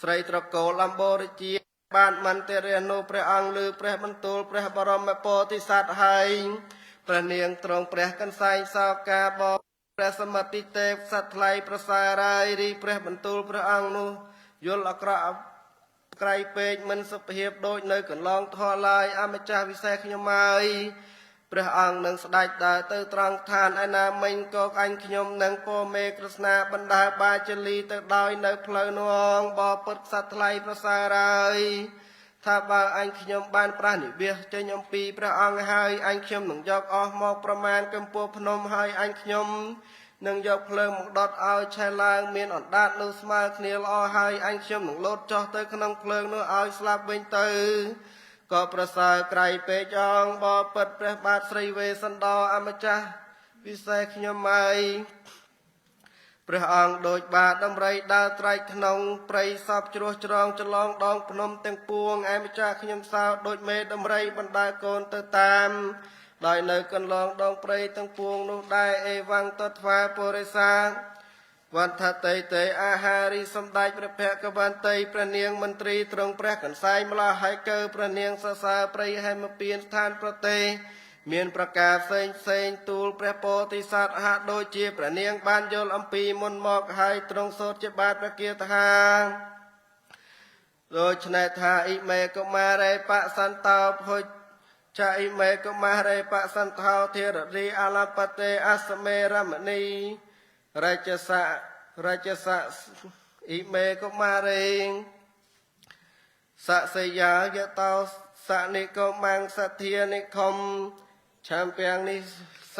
ស្រីត្រកូលអម្បូរជាបានមន្ទិរៈនោះព្រះអង្គឮព្រះបន្ទូលព្រះបរមពោធិសត្វហើយព្រះនាងទ្រង់ព្រះកន្សែងសោកាបព្រះសមត្ថិទេពសត្វថ្លៃប្រសើរហើយរីព្រះបន្ទូលព្រះអង្គនោះយល់អក្រក់ ក្រៃពេកមិនសុភាពដូចនៅកន្លងធរឡើយអម្ចាស់វិសេសខ្ញុំហើយព្រះអង្គនឹងស្ដេចដើរទៅត្រង់ឋានឯណាមិញក៏អញខ្ញុំនឹងពោមេក្រស្នាបណ្ដាបាជលីទៅដោយនៅផ្លូវនងបពុតសត្វថ្លៃប្រសើរហើយថាបើអញខ្ញុំបានប្រះនិវាសចេញអំពីព្រះអង្គហើយអញខ្ញុំនឹងយកអស់មកប្រមាណកម្ពស់ភ្នំហើយអញខ្ញុំនឹងយកភ្លើងមកដុតឲ្យឆេះឡើងមានអណ្ដាតនោះស្មើគ្នាល្អហើយអញខ្ញុំនឹងលោតចុះទៅក្នុងភ្លើងនោះឲ្យស្លាប់វិញទៅក៏ប្រសើរក្រៃពេកអងបពិតព្រះបាទស្រីវេសន្តរអម្ចាស់ពិសេសខ្ញុំហើយព្រះអង្គដូចបាទដំរីដើរត្រែកក្នុងព្រៃសពជ្រោះជ្រងចន្លងដងភ្នំទាំងពួងឯម្ចាស់ខ្ញុំសោដូចមេដំរីបណ្ដាកូនទៅតាមដោយនៅកន្លងដងព្រៃទាំងពួងនោះដែរអេវ៉ាំងតថ្វាពុរិសាវន្តតេតេអាហារីសម្ដេចព្រះភគវន្តីព្រះនាងមន្ត្រីទ្រង់ព្រះកន្សែងម្លោះហើយកើព្រះនាងសរសើរព្រៃហេមពៀនស្ថានប្រទេសមានប្រការផ្សេងទូលព្រះពោធិសត្វហាក់ដូចជាព្រះនាងបានយល់អំពីមុនមកហើយទ្រង់សូត្រជាបាទព្រះគាថាដូច្នេះថាអ៊ីមេកុមារេបសន្តោភុចអ៊ីមេកុមារេបសន្ធោធិររីអលបតេអសមេរមនីរាជសៈអ៊ីមេកុមារេសសយាយតោសនិកុមាំងសធានិខមឆាំពាំងនេះស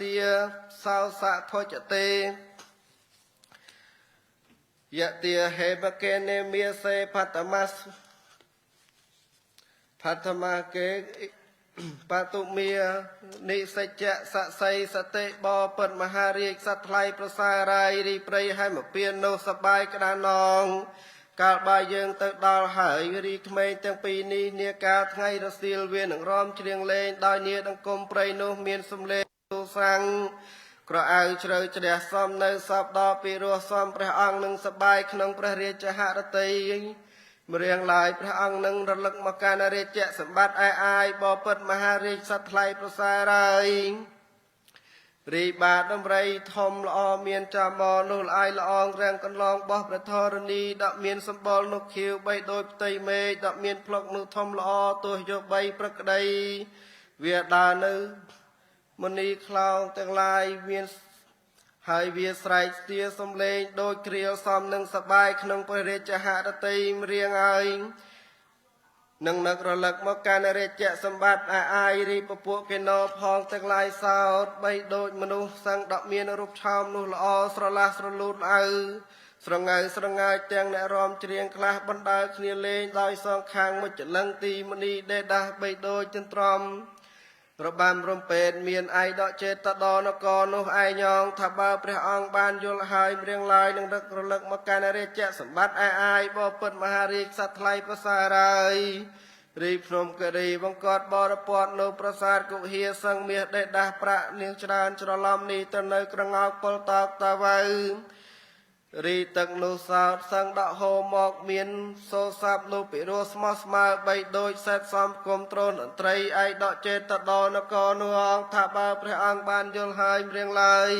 ទាសោសៈភុចតេយតិហេបកេនេមេសេផតមាកេបតុមានិសច្ចៈសស័យសតិបពិតមហារាជសត្វថ្លៃប្រសារាយរីព្រៃហេមពៀននោះសបាយក្តានងកាលបាយយើងទៅដល់ហើយរីក្មេងទាំងពីរនេះនាកាលថ្ងៃរសៀលវានឹងរំច្រៀងលេងដោយនាដង្គមព្រៃនោះមានសំឡេងទូស្រាំងក្រអៅជ្រៅជ្រះសំនៅសពដល់ពីរោះសំព្រះអង្គនឹងសបាយក្នុងព្រះរាជហឫទ័យម្រៀងឡើយព្រះអង្គនឹងរលឹកមកកាលរាជសម្បត្តិអាយបពិតមហារាជសត្វថ្លៃប្រសើរហើយរីបាទដំរីធំល្អមានចាំមនោះល្អៃល្អងរាំងកន្លងបោះព្រះធរណីដកមានសម្បល់នោះខៀវបីដោយផ្ទៃមេឃដកមានភ្លុកនោះធំល្អទោះយកបីប្រក្តីវាដើរនៅមនីខ្លោងទាំងឡាយមានហើយវាស្រែកស្ទាសំឡេងដូចគ្រាលសំនឹងសបាយក្នុងព្រះរាជហឫទ័យរៀងហើយនឹងនឹករលឹកមកកាលរាជសម្បត្តិអាយរីពពួកកេណោផងទាំងឡាយសោតបីដូចមនុស្សសឹងដកមានរូបឆោមនោះល្អស្រឡះស្រលូតអៅស្រងើស្រងាយទាំងអ្នករំច្រៀងខ្លះបណ្ដើរគ្នាលេងដោយសងខាងមុចលឹងទីមនីដេដាស់បីដូចចិន្ទ្រំរបាំរំពេតមានឯកដកចេតតនគរនោះឯញងថាបើព្រះអង្គបានយល់ហើយម្រៀងឡើយនឹងដឹករលឹកមកកាលរាជសម្បត្តិអាយបពិតមហារាជសត្វថ្លៃប្រសើរហើយរីភ្នំគិរីបង្កត់បរពតនៅប្រាសាទគុហាសឹងមាសដេដាស់ប្រាក់នាងច្រើនច្រឡំនេះទៅនៅក្រងោកពលតោកតាវៅរីទឹកនោះសោតសឹងដកហូរមកមានសូរស័ព្ទនោះពិរោះស្មោះស្មើបីដូចសេតសំគុំត្រូនអន្ត្រីឯកដកចេតតនគរនោះអង្គថាបើព្រះអង្គបានយល់ហើយម្រៀងឡើយ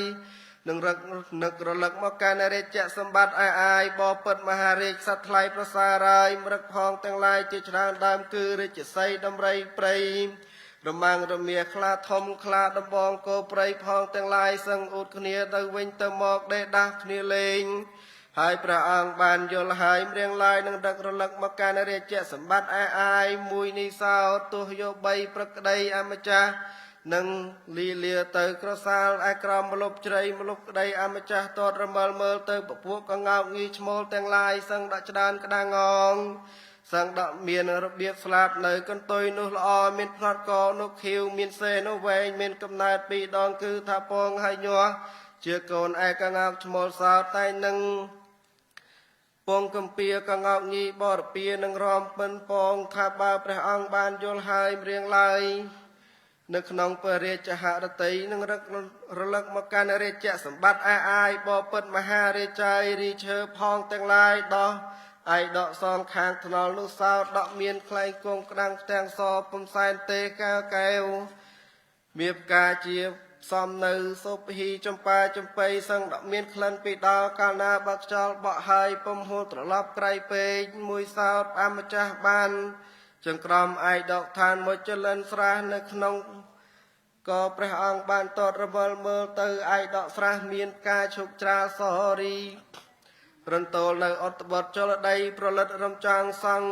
នឹងនឹករលឹកមកកាលរាជសម្បត្តិអាយបពិតមហារាជសត្វថ្លៃប្រសើររាយមរឹកផងទាំងឡាយជាច្រើនដើមគឺរាជសីដំរីព្រៃរមាំងរមៀខ្លាធំខ្លាដំបងគោព្រៃផងទាំងឡាយសឹងអ៊ូតគ្នាទៅវិញទៅមកដេដាស់គ្នាលេងហើយព្រះអង្គបានយល់ហើយម្រៀងឡើយនឹងដឹករលឹកមកកាលរាជសម្បត្តិអាយមួយនេះសោទោះយកបីប្រក្តីអម្ចាស់នឹងលីលាទៅក្រសាលឯក្រមមលុបជ្រៃមលុបក្តីអម្ចាស់តតរមើលមើលទៅពពួកកងោកងីឈ្មោលទាំងឡាយសឹងដាក់ច្រើនក្តាងងសឹងដាក់មានរបៀបស្លាប់នៅកន្ទុយនោះល្អមានផ្នត់កនោះខៀវមានសេនោះវែងមានកំណើតពីរដងគឺថាពងហើយញាស់ជាកូនឯកងោកឈ្មោលសោតតែនឹងពងកំពីកងោកញីបរពានឹងរំពិនពងថាបើព្រះអង្គបានយល់ហើយម្រៀងឡើយនៅក្នុងព្រះរាជហឫទ័យនឹងរលឹកមកកាលរាជសម្បត្តិអាយបពិតមហារាចាយរីឈើផងទាំងឡាយដោះឯកដកសងខាងថ្នល់នោះសោតដកមានខ្លែងគងក្តាំងផ្ទាំងសពំសែនទេកែវកែវមានផ្កាជា សំនៅសុភីចំប៉ាចំបៃសឹងដមានក្លិនពីដល់កាលណាបើខ្យល់បក់ហើយពំហូលត្រឡប់ក្រៃពេកមួយសោតអម្ចាស់បានចង្ក្រមឯកដកឋានមួយចលិនស្រះនៅក្នុងក៏ព្រះអង្គបានតតរវល់មើលទៅឯកដកស្រះមានការឈប់ច្រាលសរីរន្ទោលនៅអត្តបទចលដីប្រលិតរំចាងសង់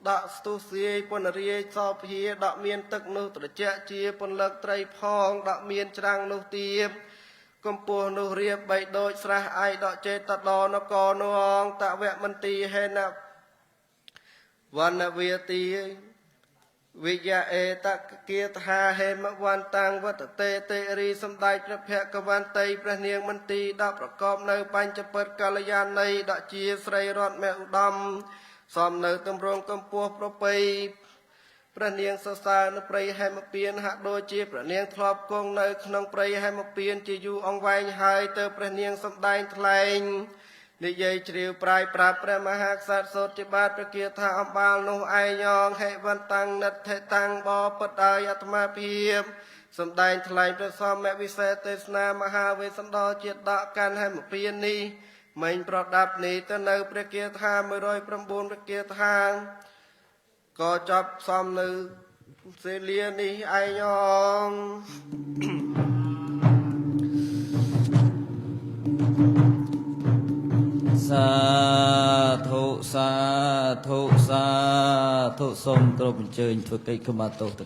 ដកស្ទុះសាយពនរាយសោភាដកមានទឹកនោះត្រជាក់ជាពន្លឹកត្រីផងដកមានច្រាំងនោះទៀបកម្ពស់នោះរៀបបីដូចស្រះឯកដកចេតតនគរនងតវមន្ទីហេណវណ្ណវាទីវិយាអេតគាថាហេមវន្តាំងវតតេតេរីសំដែងព្រះភគវន្តីព្រះនាងមន្ទីដកប្រកបនៅបញ្ចពិតកល្យាណីដកជាស្រីរតមេឧត្តមសំនៅតម្រងកម្ពស់ប្រពៃព្រះនាងសរសើរនៅព្រៃហេមពៀនហាក់ដូចជាព្រះនាងធ្លាប់គង់នៅក្នុងព្រៃហេមពៀនជាយូរអង្វែងហើយទៅព្រះនាងសំដែងថ្លែងនិយាយជ្រាវប្រាយប្រាប់ព្រះមហាក្សត្រសូត្រជាបាតព្រះគាថាអំបាលនោះឯងងហេវន្តាំងនិតថេតាំងបបតដោយអាត្មាភាពសំដែងថ្លែងព្រះសមវិសេសទេសនាមហាវេស្សន្តរជាតិដកកាន់ហេមពៀននេះមិញប្រដាប់នេះទៅនៅព្រះគាថា109ព្រះគាថាក៏ចប់សំនៅសេលានេះឯងង សាធុសាធុសាធុសូមគ្រប់អញ្ជើញធ្វើកិច្ចខមាទោស